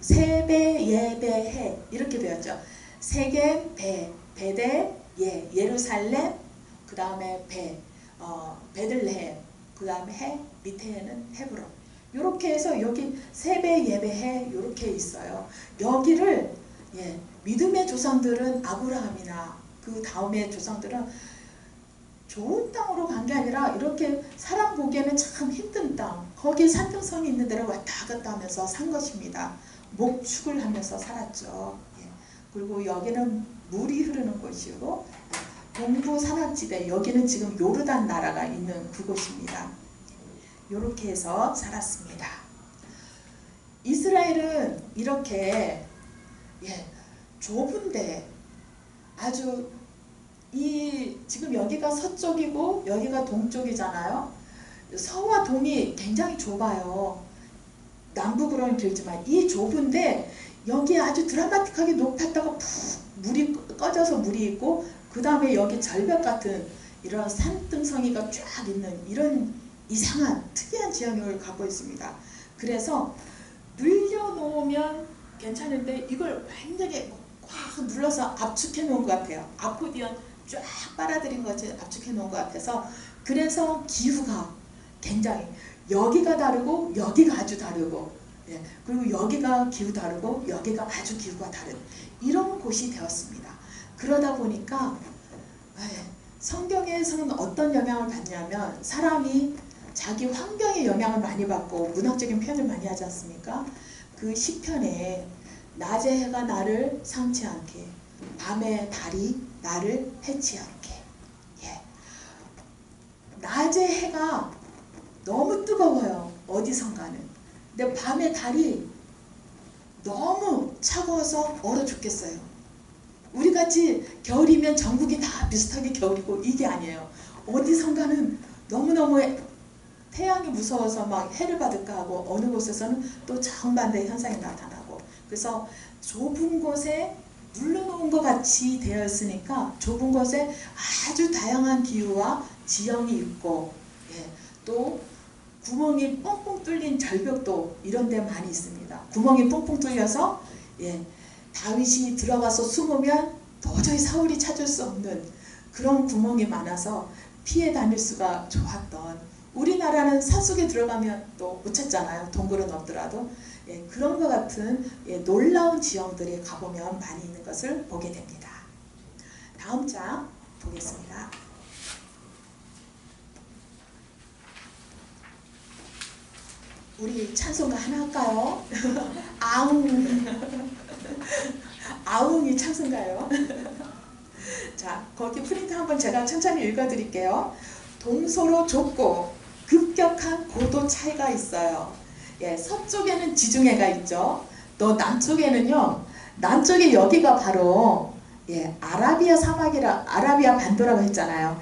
세베 예베 해 이렇게 되었죠. 세겜 베델 예루살렘, 그 다음에 베들레헴, 그 다음에 해, 밑에는 헤브론. 이렇게 해서 여기 세배 예배해 이렇게 있어요. 여기를 믿음의 조상들은 아브라함이나 그 다음의 조상들은 좋은 땅으로 간 게 아니라 이렇게 사람 보기에는 참 힘든 땅, 거기 산등성이 있는 데를 왔다 갔다 하면서 산 것입니다. 목축을 하면서 살았죠. 그리고 여기는 물이 흐르는 곳이고 동부 산악지대, 여기는 지금 요르단 나라가 있는 그곳입니다. 이렇게 해서 살았습니다. 이스라엘은 이렇게 좁은데 아주 지금 여기가 서쪽이고 여기가 동쪽이잖아요. 서와 동이 굉장히 좁아요. 남북으로는 길지만 이 좁은데 여기 아주 드라마틱하게 높았다가 푹 물이 꺼져서 물이 있고 그 다음에 여기 절벽 같은 이런 산등성이가 쫙 있는 이런 이상한 특이한 지형을 갖고 있습니다. 그래서 늘려놓으면 괜찮은데 이걸 완전히 꽉 눌러서 압축해 놓은 것 같아요. 아코디언 쫙 빨아들인 것이 압축해 놓은 것 같아서 그래서 기후가 굉장히 여기가 다르고 여기가 아주 다르고 그리고 여기가 기후 다르고 여기가 아주 기후가 다른 이런 곳이 되었습니다. 그러다 보니까 성경에서는 어떤 영향을 받냐면 사람이 자기 환경의 영향을 많이 받고 문학적인 표현을 많이 하지 않습니까? 그 시편에 낮에 해가 나를 상치 않게 밤에 달이 나를 해치 않게. 예. 낮에 해가 너무 뜨거워요. 어디선가는. 근데 밤에 달이 너무 차가워서 얼어 죽겠어요. 우리같이 겨울이면 전국이 다 비슷하게 겨울이고 이게 아니에요. 어디선가는 너무너무 태양이 무서워서 막 해를 받을까 하고 어느 곳에서는 또 정반대 현상이 나타나고 그래서 좁은 곳에 눌러놓은 것 같이 되어 있으니까 좁은 곳에 아주 다양한 기후와 지형이 있고 예, 또 구멍이 뻥뻥 뚫린 절벽도 이런 데 많이 있습니다. 구멍이 뻥뻥 뚫려서 예, 다윗이 들어가서 숨으면 도저히 사울이 찾을 수 없는 그런 구멍이 많아서 피해 다닐 수가 좋았던 우리나라는 산속에 들어가면 또 못 찾잖아요. 동굴은 없더라도 예, 그런 것 같은 예, 놀라운 지형들이 가보면 많이 있는 것을 보게 됩니다. 다음 장 보겠습니다. 우리 찬송가 하나 할까요? 아웅. 아웅이 찬송가예요. 자, 거기 프린트 한번 제가 천천히 읽어드릴게요. 동서로 좁고 급격한 고도 차이가 있어요. 예, 서쪽에는 지중해가 있죠. 또 남쪽에는요. 남쪽에 여기가 바로 예, 아라비아 사막이라 아라비아 반도라고 했잖아요.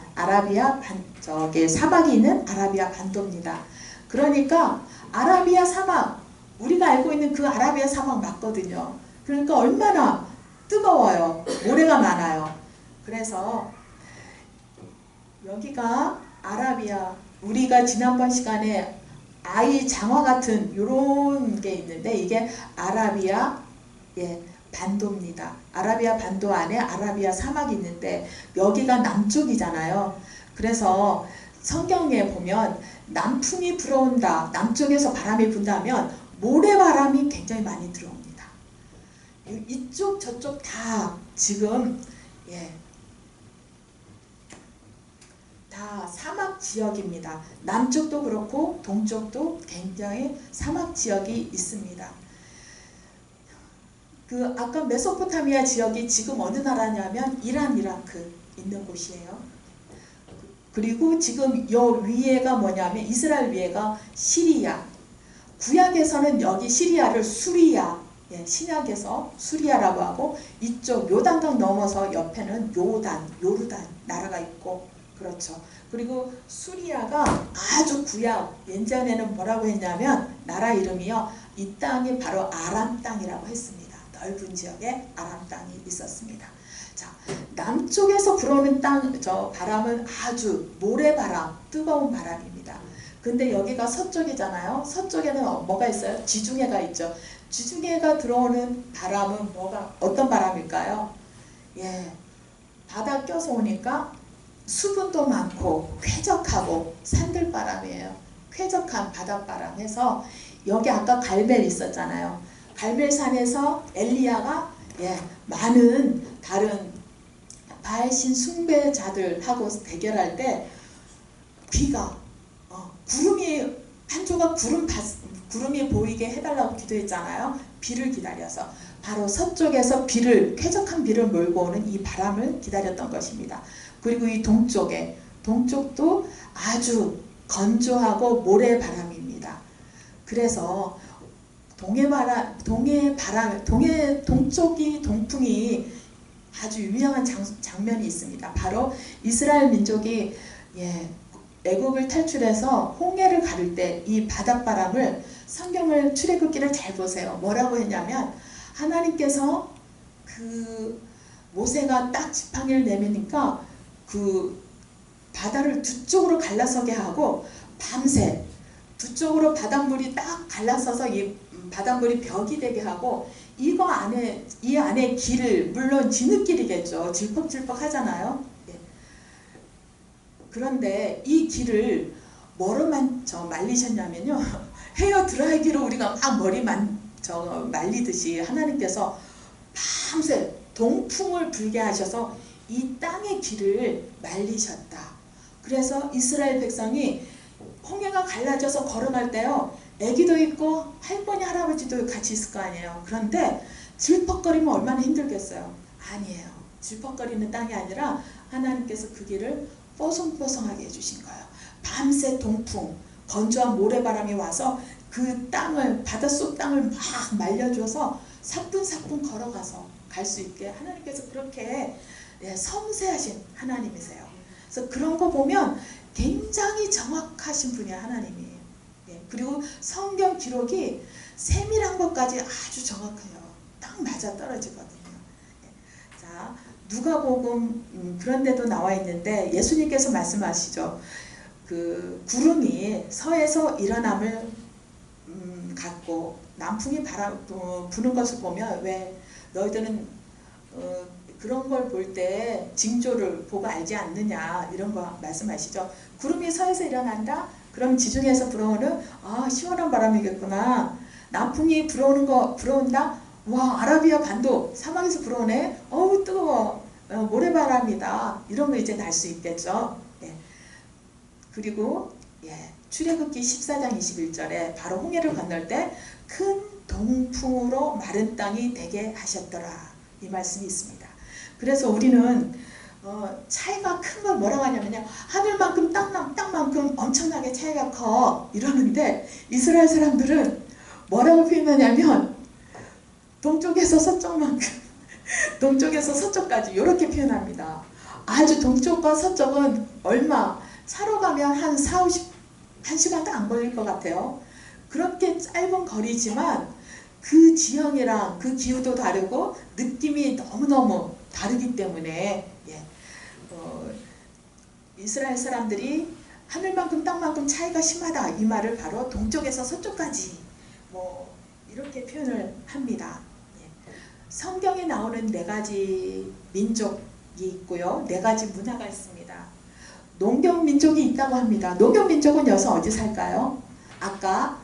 저기 사막이 있는 아라비아 반도입니다. 그러니까 아라비아 사막 우리가 알고 있는 그 아라비아 사막 맞거든요. 그러니까 얼마나 뜨거워요. 모래가 많아요. 그래서 여기가 아라비아 우리가 지난번 시간에 아이 장화 같은 요런 게 있는데 이게 아라비아 예, 반도입니다. 아라비아 반도 안에 아라비아 사막이 있는데 여기가 남쪽이잖아요. 그래서 성경에 보면 남풍이 불어온다. 남쪽에서 바람이 분다면 모래바람이 굉장히 많이 들어옵니다. 이쪽 저쪽 다 지금 예, 다 사막 지역입니다. 남쪽도 그렇고 동쪽도 굉장히 사막 지역이 있습니다. 그 아까 메소포타미아 지역이 지금 어느 나라냐면 이란, 이라크 있는 곳이에요. 그리고 지금 요 위에가 뭐냐면 이스라엘 위에가 시리아. 구약에서는 여기 시리아를 수리아, 예, 신약에서 수리아라고 하고 이쪽 요단강 넘어서 옆에는 요르단 나라가 있고 그렇죠. 그리고 수리아가 아주 구약 옛전에는 뭐라고 했냐면 나라 이름이요. 이 땅이 바로 아람 땅이라고 했습니다. 넓은 지역에 아람 땅이 있었습니다. 자, 남쪽에서 불어오는 바람은 아주 모래바람, 뜨거운 바람입니다. 근데 여기가 서쪽이잖아요. 서쪽에는 뭐가 있어요? 지중해가 있죠. 지중해가 들어오는 바람은 어떤 바람일까요? 예, 바다 껴서 오니까 수분도 많고 쾌적하고 산들바람이에요. 쾌적한 바닷바람 해서 여기 아까 갈멜 있었잖아요. 갈멜산에서 엘리야가 예, 많은 다른 바알신 숭배자들하고 대결할 때 비가 구름이 한 조각 구름이 보이게 해달라고 기도했잖아요. 비를 기다려서 바로 서쪽에서 쾌적한 비를 몰고 오는 이 바람을 기다렸던 것입니다. 그리고 이 동쪽도 아주 건조하고 모래바람입니다. 그래서 동쪽이 동풍이 아주 유명한 장면이 있습니다. 바로 이스라엘 민족이 예, 애국을 탈출해서 홍해를 가를 때 이 바닷바람을 성경을 출애굽기를 잘 보세요. 뭐라고 했냐면 하나님께서 그 모세가 딱 지팡이를 내미니까 그 바다를 두 쪽으로 갈라서게 하고 밤새 두 쪽으로 바닷물이 딱 갈라서서 이 바닷물이 벽이 되게 하고 이 안에 길을 물론 진흙길이겠죠. 질퍽질퍽 하잖아요. 예. 그런데 이 길을 뭐로 말리셨냐면요. 헤어 드라이기로 우리가 막 머리 말리듯이 하나님께서 밤새 동풍을 불게 하셔서 이 땅의 길을 말리셨다. 그래서 이스라엘 백성이 홍해가 갈라져서 걸어갈 때요. 애기도 있고 할머니 할아버지도 같이 있을 거 아니에요. 그런데 질퍽거리면 얼마나 힘들겠어요. 아니에요. 질퍽거리는 땅이 아니라 하나님께서 그 길을 뽀송뽀송하게 해주신 거예요. 밤새 동풍, 건조한 모래바람이 와서 그 땅을, 바닷속 땅을 막 말려줘서 사뿐사뿐 걸어가서 갈 수 있게 하나님께서 그렇게 섬세하신 하나님이세요. 그래서 그런 거 보면 굉장히 정확하신 분이야, 하나님이. 그리고 성경 기록이 세밀한 것까지 아주 정확해요. 딱 맞아 떨어지거든요. 자, 누가복음 그런 데도 나와 있는데 예수님께서 말씀하시죠. 그 구름이 서에서 일어남을 갖고 남풍이 부는 것을 보면 왜 너희들은 그런 걸 볼 때 징조를 보고 알지 않느냐 이런 거 말씀하시죠. 구름이 서에서 일어난다? 그럼 지중해에서 불어오는 시원한 바람이겠구나. 남풍이 불어온다? 와, 아라비아 반도 사막에서 불어오네. 어우 뜨거워. 모래바람이다. 이런 거 이제 날 수 있겠죠. 예. 그리고 출애굽기 14장 21절에 바로 홍해를 건널 때 큰 동풍으로 마른 땅이 되게 하셨더라. 이 말씀이 있습니다. 그래서 우리는 차이가 큰 걸 뭐라고 하냐면요. 하늘만큼 땅만큼 엄청나게 차이가 커 이러는데 이스라엘 사람들은 뭐라고 표현하냐면 동쪽에서 서쪽만큼 동쪽에서 서쪽까지 이렇게 표현합니다. 아주 동쪽과 서쪽은 얼마 차로 가면 한 1시간도 안 걸릴 것 같아요. 그렇게 짧은 거리지만 그 지형이랑 그 기후도 다르고 느낌이 너무너무 다르기 때문에 이스라엘 사람들이 하늘만큼 땅만큼 차이가 심하다 이 말을 바로 동쪽에서 서쪽까지 뭐 이렇게 표현을 합니다. 성경에 나오는 4가지 민족이 있고요. 4가지 문화가 있습니다. 농경민족이 있다고 합니다. 농경민족은 여기서 어디 살까요? 아까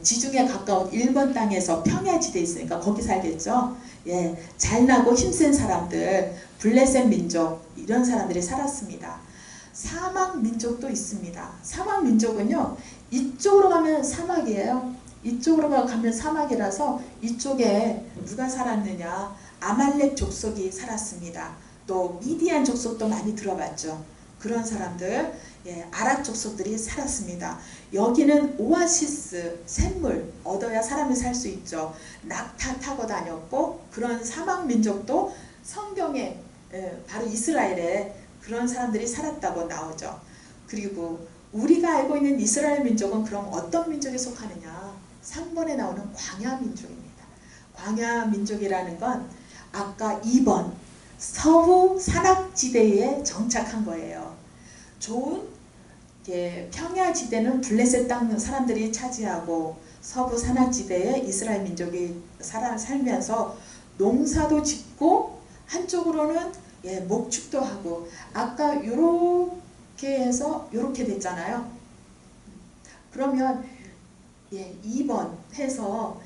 지중해 가까운 일본 땅에서 평야지대에 있으니까 거기 살겠죠. 잘나고 힘센 사람들, 블레셋 민족 이런 사람들이 살았습니다. 사막 민족도 있습니다. 사막 민족은요. 이쪽으로 가면 사막이에요. 이쪽으로 가면 사막이라서 이쪽에 누가 살았느냐. 아말렉 족속이 살았습니다. 또 미디안 족속도 많이 들어봤죠. 그런 사람들, 아랍 족속들이 살았습니다. 여기는 오아시스, 샘물 얻어야 사람이 살 수 있죠. 낙타 타고 다녔고 그런 사막 민족도 성경에 바로 이스라엘에 그런 사람들이 살았다고 나오죠. 그리고 우리가 알고 있는 이스라엘 민족은 그럼 어떤 민족에 속하느냐? 3번에 나오는 광야 민족입니다. 광야 민족이라는 건 아까 2번 서부 산악지대에 정착한 거예요. 좋은 평야지대는 블레셋 땅 사람들이 차지하고 서부 산악지대에 이스라엘 민족이 살면서 농사도 짓고 한쪽으로는 목축도 하고 아까 요렇게 해서 요렇게 됐잖아요. 그러면 2번 해서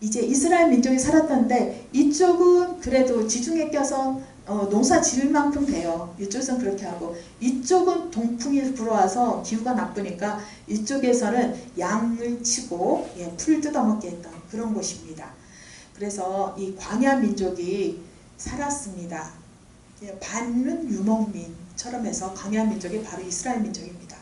이제 이스라엘 민족이 살았던데 이쪽은 그래도 지중해 껴서 농사 지을 만큼 돼요. 이쪽은 그렇게 하고 이쪽은 동풍이 불어와서 기후가 나쁘니까 이쪽에서는 양을 치고 풀 뜯어먹게 했던 그런 곳입니다. 그래서 이 광야 민족이 살았습니다. 반은 유목민처럼 해서 광야 민족이 바로 이스라엘 민족입니다.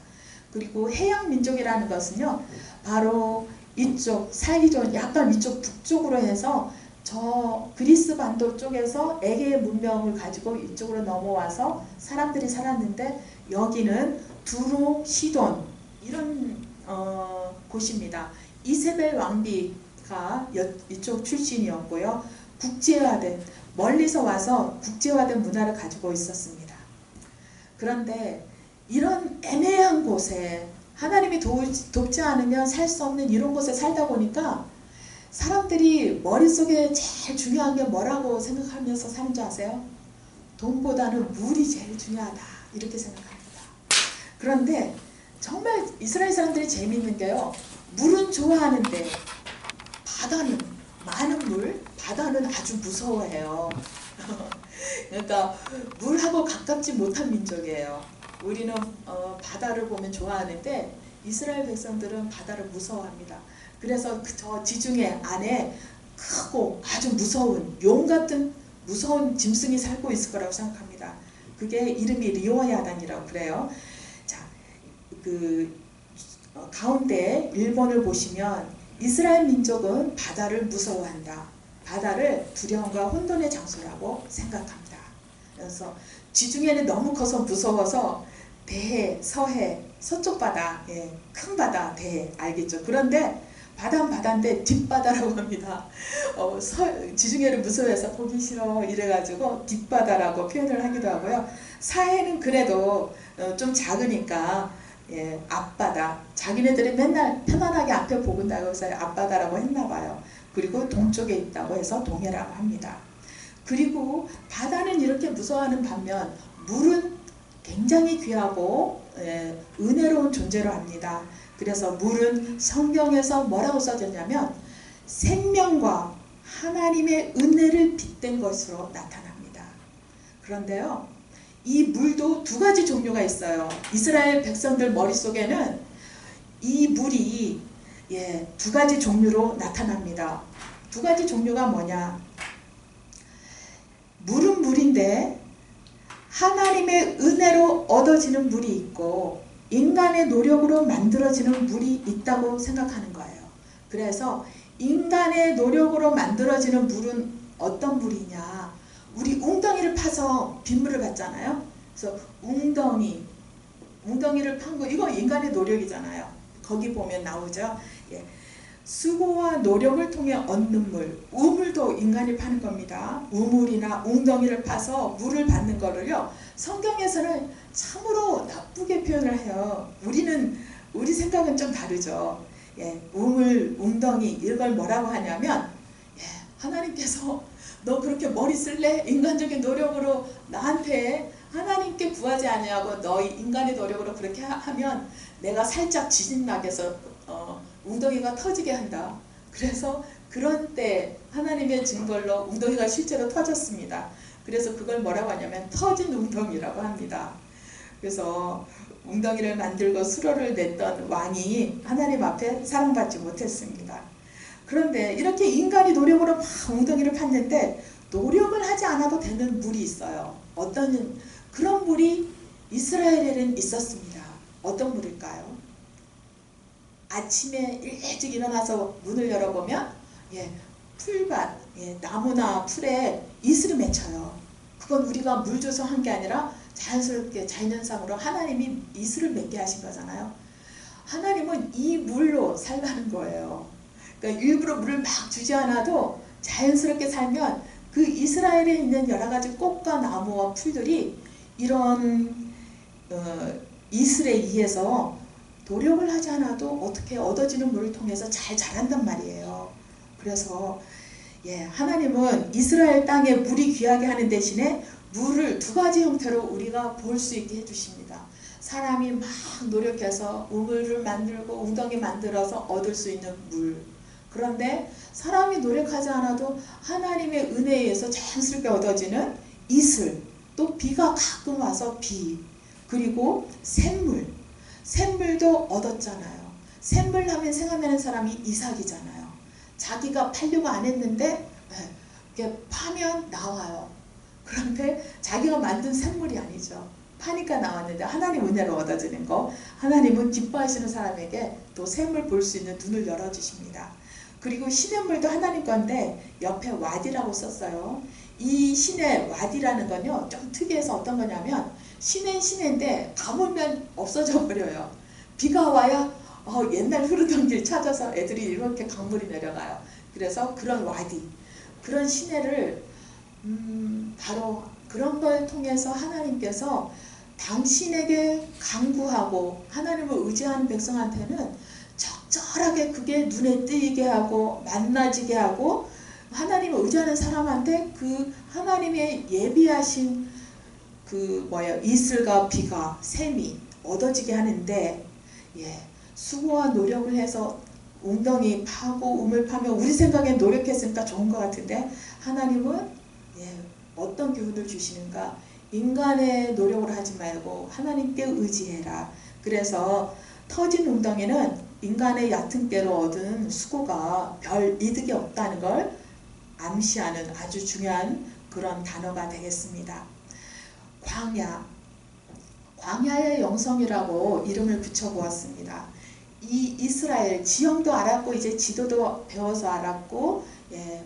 그리고 해양 민족이라는 것은요. 바로 이쪽 살기 좋은 약간 이쪽 북쪽으로 해서 저 그리스 반도 쪽에서 에게 문명을 가지고 이쪽으로 넘어와서 사람들이 살았는데 여기는 두로, 시돈 이런 곳입니다. 이세벨 왕비가 이쪽 출신이었고요. 국제화된 멀리서 와서 국제화된 문화를 가지고 있었습니다. 그런데 이런 애매한 곳에 하나님이 돕지 않으면 살 수 없는 이런 곳에 살다 보니까 사람들이 머릿속에 제일 중요한 게 뭐라고 생각하면서 사는 줄 아세요? 돈보다는 물이 제일 중요하다 이렇게 생각합니다. 그런데 정말 이스라엘 사람들이 재미있는 게요. 물은 좋아하는데 바다는 많은 물, 바다는 아주 무서워해요. 그러니까 물하고 가깝지 못한 민족이에요. 우리는 바다를 보면 좋아하는데 이스라엘 백성들은 바다를 무서워합니다. 그래서 저 지중해 안에 크고 아주 무서운 용 같은 무서운 짐승이 살고 있을 거라고 생각합니다. 그게 이름이 리오야단이라고 그래요. 자, 가운데 1번을 보시면 이스라엘 민족은 바다를 무서워한다. 바다를 두려움과 혼돈의 장소라고 생각합니다. 그래서 지중해는 너무 커서 무서워서 대해, 서해, 서쪽 바다, 큰 바다, 대해 알겠죠? 그런데 바다는 바다인데 뒷바다라고 합니다. 지중해를 무서워해서 보기 싫어 이래가지고 뒷바다라고 표현을 하기도 하고요. 사해는 그래도 좀 작으니까 앞바다. 자기네들이 맨날 편안하게 앞에 보근다고 해서 앞바다라고 했나봐요. 그리고 동쪽에 있다고 해서 동해라고 합니다. 그리고 바다는 이렇게 무서워하는 반면 물은 굉장히 귀하고 은혜로운 존재로 합니다. 그래서 물은 성경에서 뭐라고 써졌냐면 생명과 하나님의 은혜를 빗댄 것으로 나타납니다. 그런데요, 이 물도 두 가지 종류가 있어요. 이스라엘 백성들 머릿속에는 이 물이 두 가지 종류로 나타납니다. 두 가지 종류가 뭐냐? 물은 물인데 하나님의 은혜로 얻어지는 물이 있고 인간의 노력으로 만들어지는 물이 있다고 생각하는 거예요. 그래서 인간의 노력으로 만들어지는 물은 어떤 물이냐? 우리 웅덩이를 파서 빗물을 받잖아요. 그래서 웅덩이를 판 거, 이거 인간의 노력이잖아요. 거기 보면 나오죠. 수고와 노력을 통해 얻는 물, 우물도 인간이 파는 겁니다. 우물이나 웅덩이를 파서 물을 받는 거를요, 성경에서는 참으로 나쁘게 표현을 해요. 우리 생각은 좀 다르죠. 우물, 웅덩이 이걸 뭐라고 하냐면 하나님께서 너 그렇게 머리 쓸래? 인간적인 노력으로 나한테 하나님께 구하지 아니하고 너희 인간의 노력으로 그렇게 하면 내가 살짝 지진 나게 해서 웅덩이가 터지게 한다. 그래서 그런 때 하나님의 증거로 웅덩이가 실제로 터졌습니다. 그래서 그걸 뭐라고 하냐면 터진 웅덩이라고 합니다. 그래서 웅덩이를 만들고 수로를 냈던 왕이 하나님 앞에 사랑받지 못했습니다. 그런데 이렇게 인간이 노력으로 막 웅덩이를 팠는데 노력을 하지 않아도 되는 물이 있어요. 그런 물이 이스라엘에는 있었습니다. 어떤 물일까요? 아침에 일찍 일어나서 문을 열어보면 풀밭, 나무나 풀에 이슬이 맺혀요. 그건 우리가 물 줘서 한 게 아니라 자연스럽게 자연현상으로 하나님이 이슬을 맺게 하신 거잖아요. 하나님은 이 물로 살라는 거예요. 그러니까 일부러 물을 막 주지 않아도 자연스럽게 살면 그 이스라엘에 있는 여러 가지 꽃과 나무와 풀들이 이런 이슬에 의해서 노력을 하지 않아도 어떻게 얻어지는 물을 통해서 잘 자란단 말이에요. 그래서 하나님은 이스라엘 땅에 물이 귀하게 하는 대신에 물을 두 가지 형태로 우리가 볼 수 있게 해주십니다. 사람이 막 노력해서 우물을 만들고 웅덩이 만들어서 얻을 수 있는 물. 그런데 사람이 노력하지 않아도 하나님의 은혜에 의해서 자연스럽게 얻어지는 이슬, 또 비가 가끔 와서 비, 그리고 샘물. 샘물도 얻었잖아요. 샘물 하면 생각나는 사람이 이삭이잖아요. 자기가 팔려고 안 했는데 이렇게 파면 나와요. 그런데 자기가 만든 샘물이 아니죠. 파니까 나왔는데 하나님 은혜로 얻어지는 거. 하나님은 기뻐하시는 사람에게 또 샘물 볼 수 있는 눈을 열어주십니다. 그리고 시냇물도 하나님 건데 옆에 와디라고 썼어요. 이 시내 와디라는 건요, 좀 특이해서 어떤 거냐면 시내인데 가물면 없어져 버려요. 비가 와야 옛날 흐르던 길 찾아서 애들이 이렇게 강물이 내려가요. 그래서 그런 와디, 그런 시내를 바로 그런 걸 통해서 하나님께서 당신에게 간구하고 하나님을 의지하는 백성한테는 적절하게 그게 눈에 띄게 하고 만나지게 하고 하나님을 의지하는 사람한테 그 하나님의 예비하신 이슬과 비가 샘이 얻어지게 하는데 수고와 노력을 해서 웅덩이 파고 우물 파면 우리 생각엔 노력했으니까 좋은 것 같은데 하나님은 어떤 교훈을 주시는가? 인간의 노력으로 하지 말고 하나님께 의지해라. 그래서 터진 웅덩이는 인간의 얕은 깨로 얻은 수고가 별 이득이 없다는 걸 암시하는 아주 중요한 그런 단어가 되겠습니다. 광야의 영성이라고 이름을 붙여보았습니다. 이 이스라엘 지형도 알았고 이제 지도도 배워서 알았고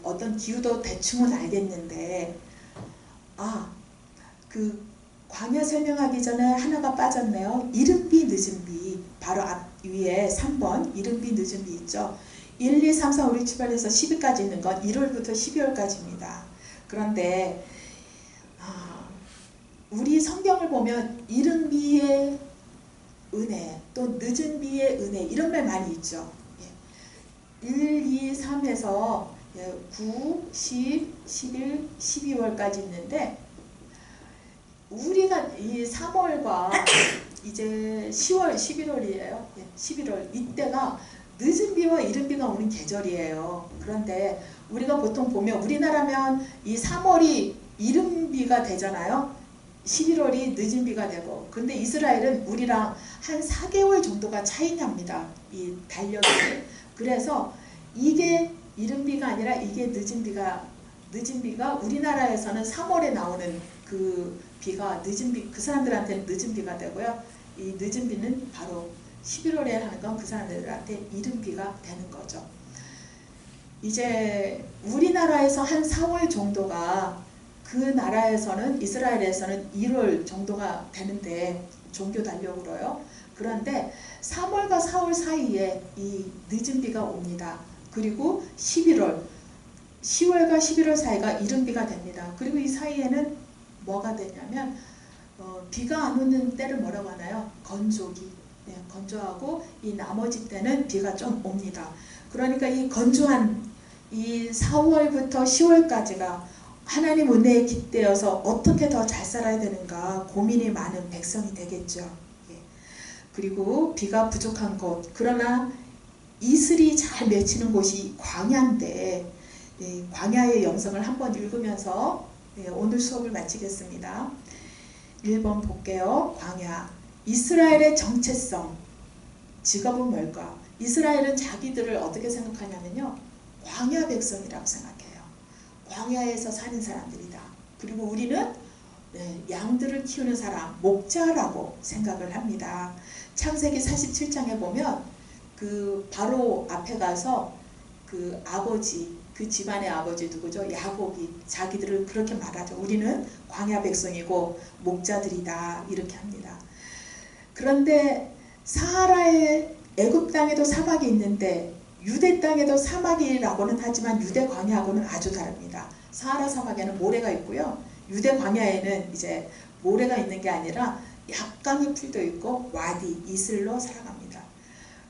어떤 기후도 대충은 알겠는데 그 광야 설명하기 전에 하나가 빠졌네요. 이른비 늦은비. 바로 앞 위에 3번 이른비 늦은비 있죠. 1, 2, 3, 4, 5, 6, 7, 8에서 10일까지 있는 건 1월부터 12월까지입니다. 그런데 우리 성경을 보면 이른 비의 은혜 또 늦은 비의 은혜 이런 말 많이 있죠. 1, 2, 3에서 9, 10, 11, 12월까지 있는데 우리가 이 3월과 이제 10월, 11월이에요. 11월 이때가 늦은 비와 이른 비가 오는 계절이에요. 그런데 우리가 보통 보면 우리나라면 이 3월이 이른 비가 되잖아요. 11월이 늦은 비가 되고 근데 이스라엘은 우리랑 한 4개월 정도가 차이 납니다. 이 달력이. 그래서 이게 이른 비가 아니라 이게 늦은 비가 우리나라에서는 3월에 나오는 그 비가 늦은 비, 그 사람들한테는 늦은 비가 되고요. 이 늦은 비는 바로 11월에 하는 건 그 사람들한테 이른 비가 되는 거죠. 이제 우리나라에서 한 4월 정도가 그 나라에서는 이스라엘에서는 1월 정도가 되는데 종교 달력으로요. 그런데 3월과 4월 사이에 이 늦은 비가 옵니다. 그리고 11월, 10월과 11월 사이가 이른 비가 됩니다. 그리고 이 사이에는 뭐가 되냐면 비가 안 오는 때를 뭐라고 하나요? 건조기. 건조하고 이 나머지 때는 비가 좀 옵니다. 그러니까 이 건조한 이 4월부터 10월까지가 하나님 은혜에 깃대어서 어떻게 더 잘 살아야 되는가 고민이 많은 백성이 되겠죠. 그리고 비가 부족한 곳, 그러나 이슬이 잘 맺히는 곳이 광야인데 광야의 영성을 한번 읽으면서 오늘 수업을 마치겠습니다. 1번 볼게요. 광야. 이스라엘의 정체성. 직업은 뭘까? 이스라엘은 자기들을 어떻게 생각하냐면요. 광야 백성이라고 생각해요. 광야에서 사는 사람들이다. 그리고 우리는 양들을 키우는 사람, 목자라고 생각을 합니다. 창세기 47장에 보면 그 바로 앞에 가서 그 아버지, 그 집안의 아버지 누구죠? 야곱이 자기들을 그렇게 말하죠. 우리는 광야 백성이고 목자들이다 이렇게 합니다. 그런데 사하라의 애굽 땅에도 사막이 있는데 유대 땅에도 사막이라고는 하지만 유대 광야하고는 아주 다릅니다. 사하라 사막에는 모래가 있고요. 유대 광야에는 이제 모래가 있는 게 아니라 약간의 풀도 있고 와디, 이슬로 살아갑니다.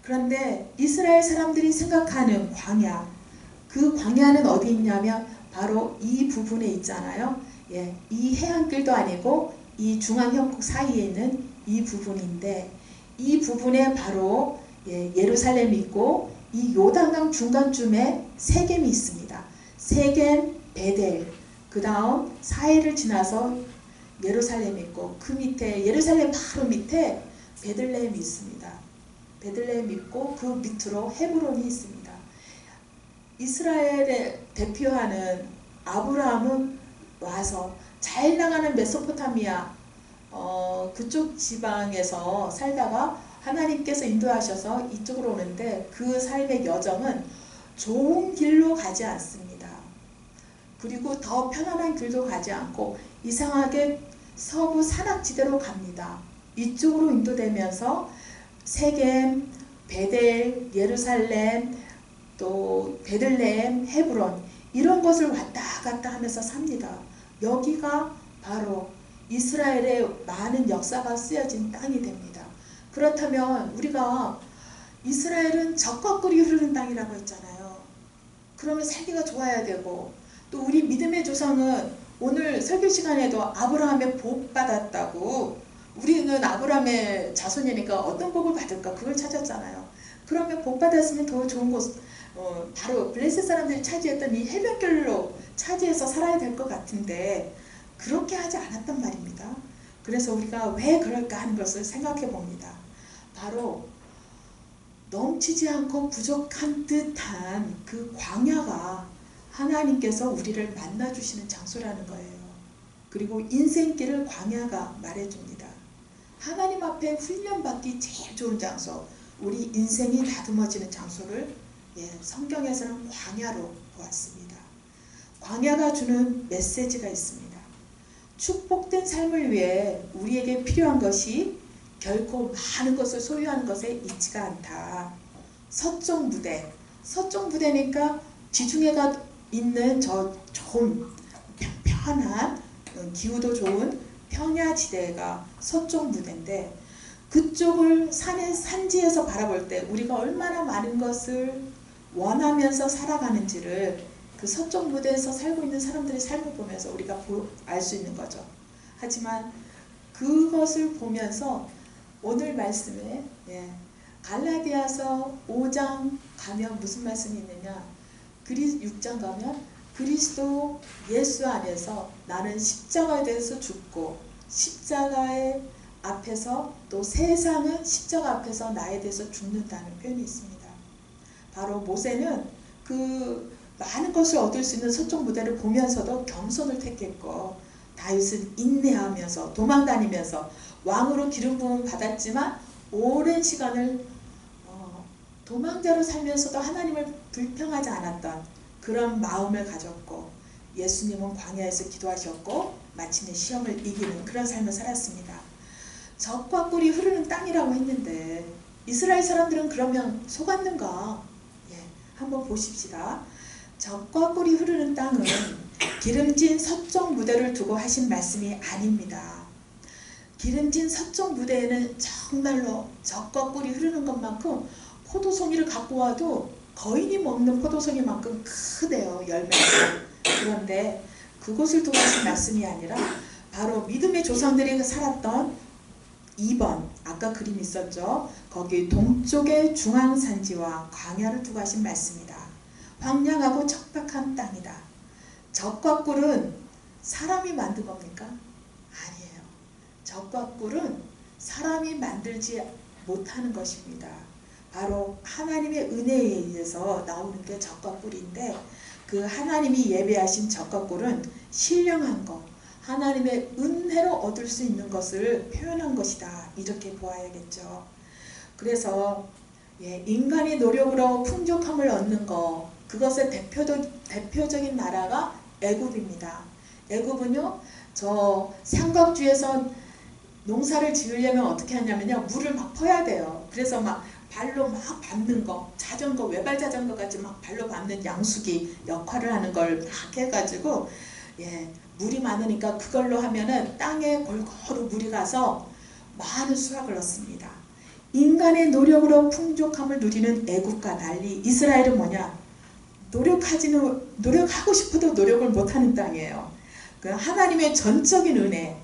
그런데 이스라엘 사람들이 생각하는 광야, 그 광야는 어디 있냐면 바로 이 부분에 있잖아요. 이 해안길도 아니고 이 중앙형국 사이에 있는 이 부분인데 이 부분에 바로 예루살렘이 있고 이 요단강 중간쯤에 세겜이 있습니다. 세겜, 베델, 그 다음 사해를 지나서 예루살렘이 있고 그 밑에 예루살렘 바로 밑에 베들레헴이 있습니다. 베들레헴이 있고 그 밑으로 헤브론이 있습니다. 이스라엘에 대표하는 아브라함은 와서 잘 나가는 메소포타미아 그쪽 지방에서 살다가 하나님께서 인도하셔서 이쪽으로 오는데 그 삶의 여정은 좋은 길로 가지 않습니다. 그리고 더 편안한 길도 가지 않고 이상하게 서부 산악지대로 갑니다. 이쪽으로 인도되면서 세겜, 베델, 예루살렘, 또 베들레헴, 헤브론 이런 것을 왔다 갔다 하면서 삽니다. 여기가 바로 이스라엘의 많은 역사가 쓰여진 땅이 됩니다. 그렇다면 우리가 이스라엘은 적과 꿀이 흐르는 땅이라고 했잖아요. 그러면 살기가 좋아야 되고 또 우리 믿음의 조상은 오늘 설교 시간에도 아브라함의 복 받았다고 우리는 아브라함의 자손이니까 어떤 복을 받을까 그걸 찾았잖아요. 그러면 복 받았으면 더 좋은 곳 바로 블레셋 사람들이 차지했던 이 해변길로 차지해서 살아야 될 것 같은데 그렇게 하지 않았단 말입니다. 그래서 우리가 왜 그럴까 하는 것을 생각해 봅니다. 바로 넘치지 않고 부족한 듯한 그 광야가 하나님께서 우리를 만나주시는 장소라는 거예요. 그리고 인생길을 광야가 말해줍니다. 하나님 앞에 훈련받기 제일 좋은 장소, 우리 인생이 다듬어지는 장소를 성경에서는 광야로 보았습니다. 광야가 주는 메시지가 있습니다. 축복된 삶을 위해 우리에게 필요한 것이 결코 많은 것을 소유하는 것에 있지가 않다. 서쪽 무대, 서쪽 무대니까 지중해가 있는 저 좋은 평평한 기후도 좋은 평야지대가 서쪽 무대인데, 그쪽을 산지에서 바라볼 때 우리가 얼마나 많은 것을 원하면서 살아가는지를 그 서쪽 무대에서 살고 있는 사람들의 삶을 보면서 우리가 알 수 있는 거죠. 하지만 그것을 보면서 오늘 말씀에 갈라디아서 5장 가면 무슨 말씀이 있느냐, 6장 가면 그리스도 예수 안에서 나는 십자가에 대해서 죽고 십자가의 앞에서 또 세상은 십자가 앞에서 나에 대해서 죽는다는 표현이 있습니다. 바로 모세는 그 많은 것을 얻을 수 있는 서쪽 무대를 보면서도 겸손을 택했고, 다윗은 인내하면서 도망다니면서 왕으로 기름 부음을 받았지만 오랜 시간을 도망자로 살면서도 하나님을 불평하지 않았던 그런 마음을 가졌고, 예수님은 광야에서 기도하셨고 마침내 시험을 이기는 그런 삶을 살았습니다. 젖과 꿀이 흐르는 땅이라고 했는데 이스라엘 사람들은 그러면 속았는가? 한번 보십시다. 젖과 꿀이 흐르는 땅은 기름진 서쪽 무대를 두고 하신 말씀이 아닙니다. 기름진 서쪽 무대에는 정말로 젖과 꿀이 흐르는 것만큼 포도송이를 갖고 와도 거인이 먹는 포도송이만큼 크대요, 열매가. 그런데 그것을 두고 하신 말씀이 아니라 바로 믿음의 조상들이 살았던 2번, 아까 그림 있었죠. 거기 동쪽의 중앙산지와 광야를 두고 하신 말씀이다. 황량하고 척박한 땅이다. 젖과 꿀은 사람이 만든 겁니까? 아니에요. 젖과 꿀은 사람이 만들지 못하는 것입니다. 바로 하나님의 은혜에 의해서 나오는 게 젖과 꿀인데, 그 하나님이 예배하신 젖과 꿀은 신령한 것, 하나님의 은혜로 얻을 수 있는 것을 표현한 것이다. 이렇게 보아야겠죠. 그래서 인간의 노력으로 풍족함을 얻는 것, 그것의 대표적인 나라가 애굽입니다. 애굽은요, 저 삼각주에서 농사를 지으려면 어떻게 하냐면요, 물을 막 퍼야 돼요. 그래서 막 발로 막 밟는 거, 자전거, 외발 자전거 같이 막 발로 밟는 양수기 역할을 하는 걸 막 해가지고, 물이 많으니까 그걸로 하면은 땅에 골고루 물이 가서 많은 수확을 얻습니다. 인간의 노력으로 풍족함을 누리는 애국과 달리 이스라엘은 뭐냐? 노력하고 싶어도 노력을 못하는 땅이에요. 그 하나님의 전적인 은혜,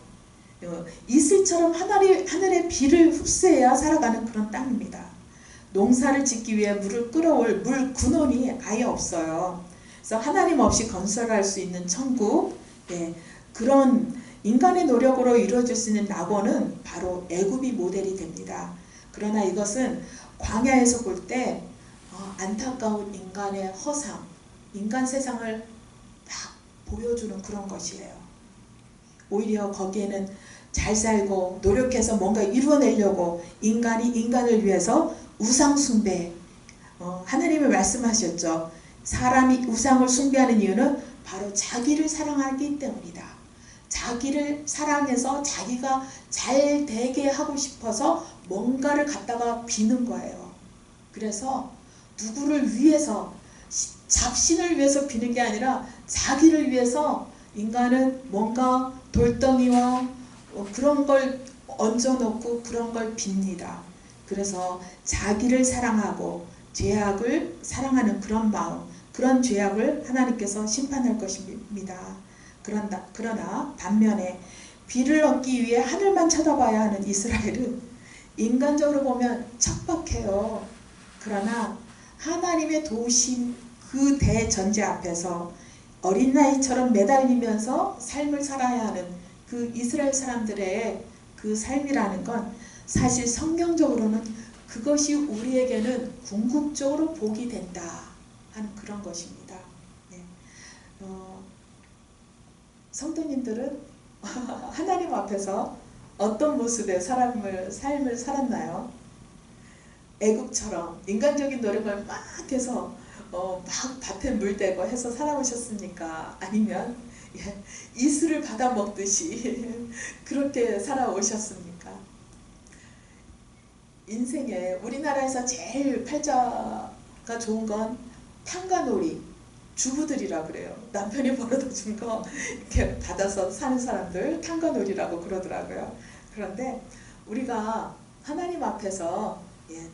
이슬처럼 하늘의 비를 흡수해야 살아가는 그런 땅입니다. 농사를 짓기 위해 물을 끌어올 물 근원이 아예 없어요. 그래서 하나님 없이 건설할 수 있는 천국, 그런 인간의 노력으로 이루어질 수 있는 낙원은 바로 애굽이 모델이 됩니다. 그러나 이것은 광야에서 볼 때 안타까운 인간의 허상, 인간 세상을 딱 보여주는 그런 것이에요. 오히려 거기에는 잘 살고 노력해서 뭔가 이루어내려고 인간이 인간을 위해서 우상 숭배, 하나님이 말씀하셨죠. 사람이 우상을 숭배하는 이유는 바로 자기를 사랑하기 때문이다. 자기를 사랑해서 자기가 잘 되게 하고 싶어서 뭔가를 갖다가 비는 거예요. 그래서 누구를 위해서, 잡신을 위해서 비는 게 아니라 자기를 위해서 인간은 뭔가 돌덩이와 그런 걸 얹어놓고 그런 걸 빕니다. 그래서 자기를 사랑하고 죄악을 사랑하는 그런 마음, 그런 죄악을 하나님께서 심판할 것입니다. 그러나 반면에 비를 얻기 위해 하늘만 쳐다봐야 하는 이스라엘은 인간적으로 보면 척박해요. 그러나 하나님의 도우심 그 대전제 앞에서 어린 나이처럼 매달리면서 삶을 살아야 하는 그 이스라엘 사람들의 그 삶이라는 건 사실 성경적으로는 그것이 우리에게는 궁극적으로 복이 된다 하는 그런 것입니다. 성도님들은 하나님 앞에서 어떤 모습의 삶을 살았나요? 애국처럼 인간적인 노력을 막 해서 막 밭에 물대고 해서 살아오셨습니까? 아니면 이슬을 받아 먹듯이 그렇게 살아오셨습니까? 인생에 우리나라에서 제일 팔자가 좋은 건 탕가놀이 주부들이라 그래요. 남편이 벌어다 준 거 이렇게 받아서 사는 사람들 탕가놀이라고 그러더라고요. 그런데 우리가 하나님 앞에서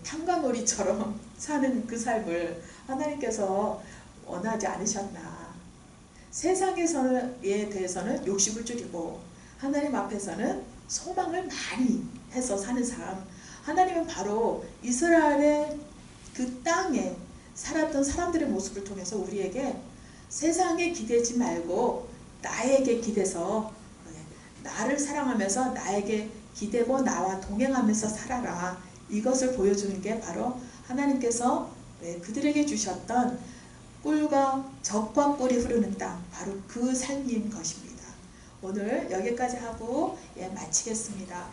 탕가놀이처럼 사는 그 삶을 하나님께서 원하지 않으셨나. 세상에 대해서는 욕심을 줄이고 하나님 앞에서는 소망을 많이 해서 사는 삶. 하나님은 바로 이스라엘의 그 땅에 살았던 사람들의 모습을 통해서 우리에게 세상에 기대지 말고 나에게 기대서 나를 사랑하면서 나에게 기대고 나와 동행하면서 살아라. 이것을 보여주는 게 바로 하나님께서 그들에게 주셨던 꿀과 젖과 꿀이 흐르는 땅, 바로 그 삶인 것입니다. 오늘 여기까지 하고 마치겠습니다.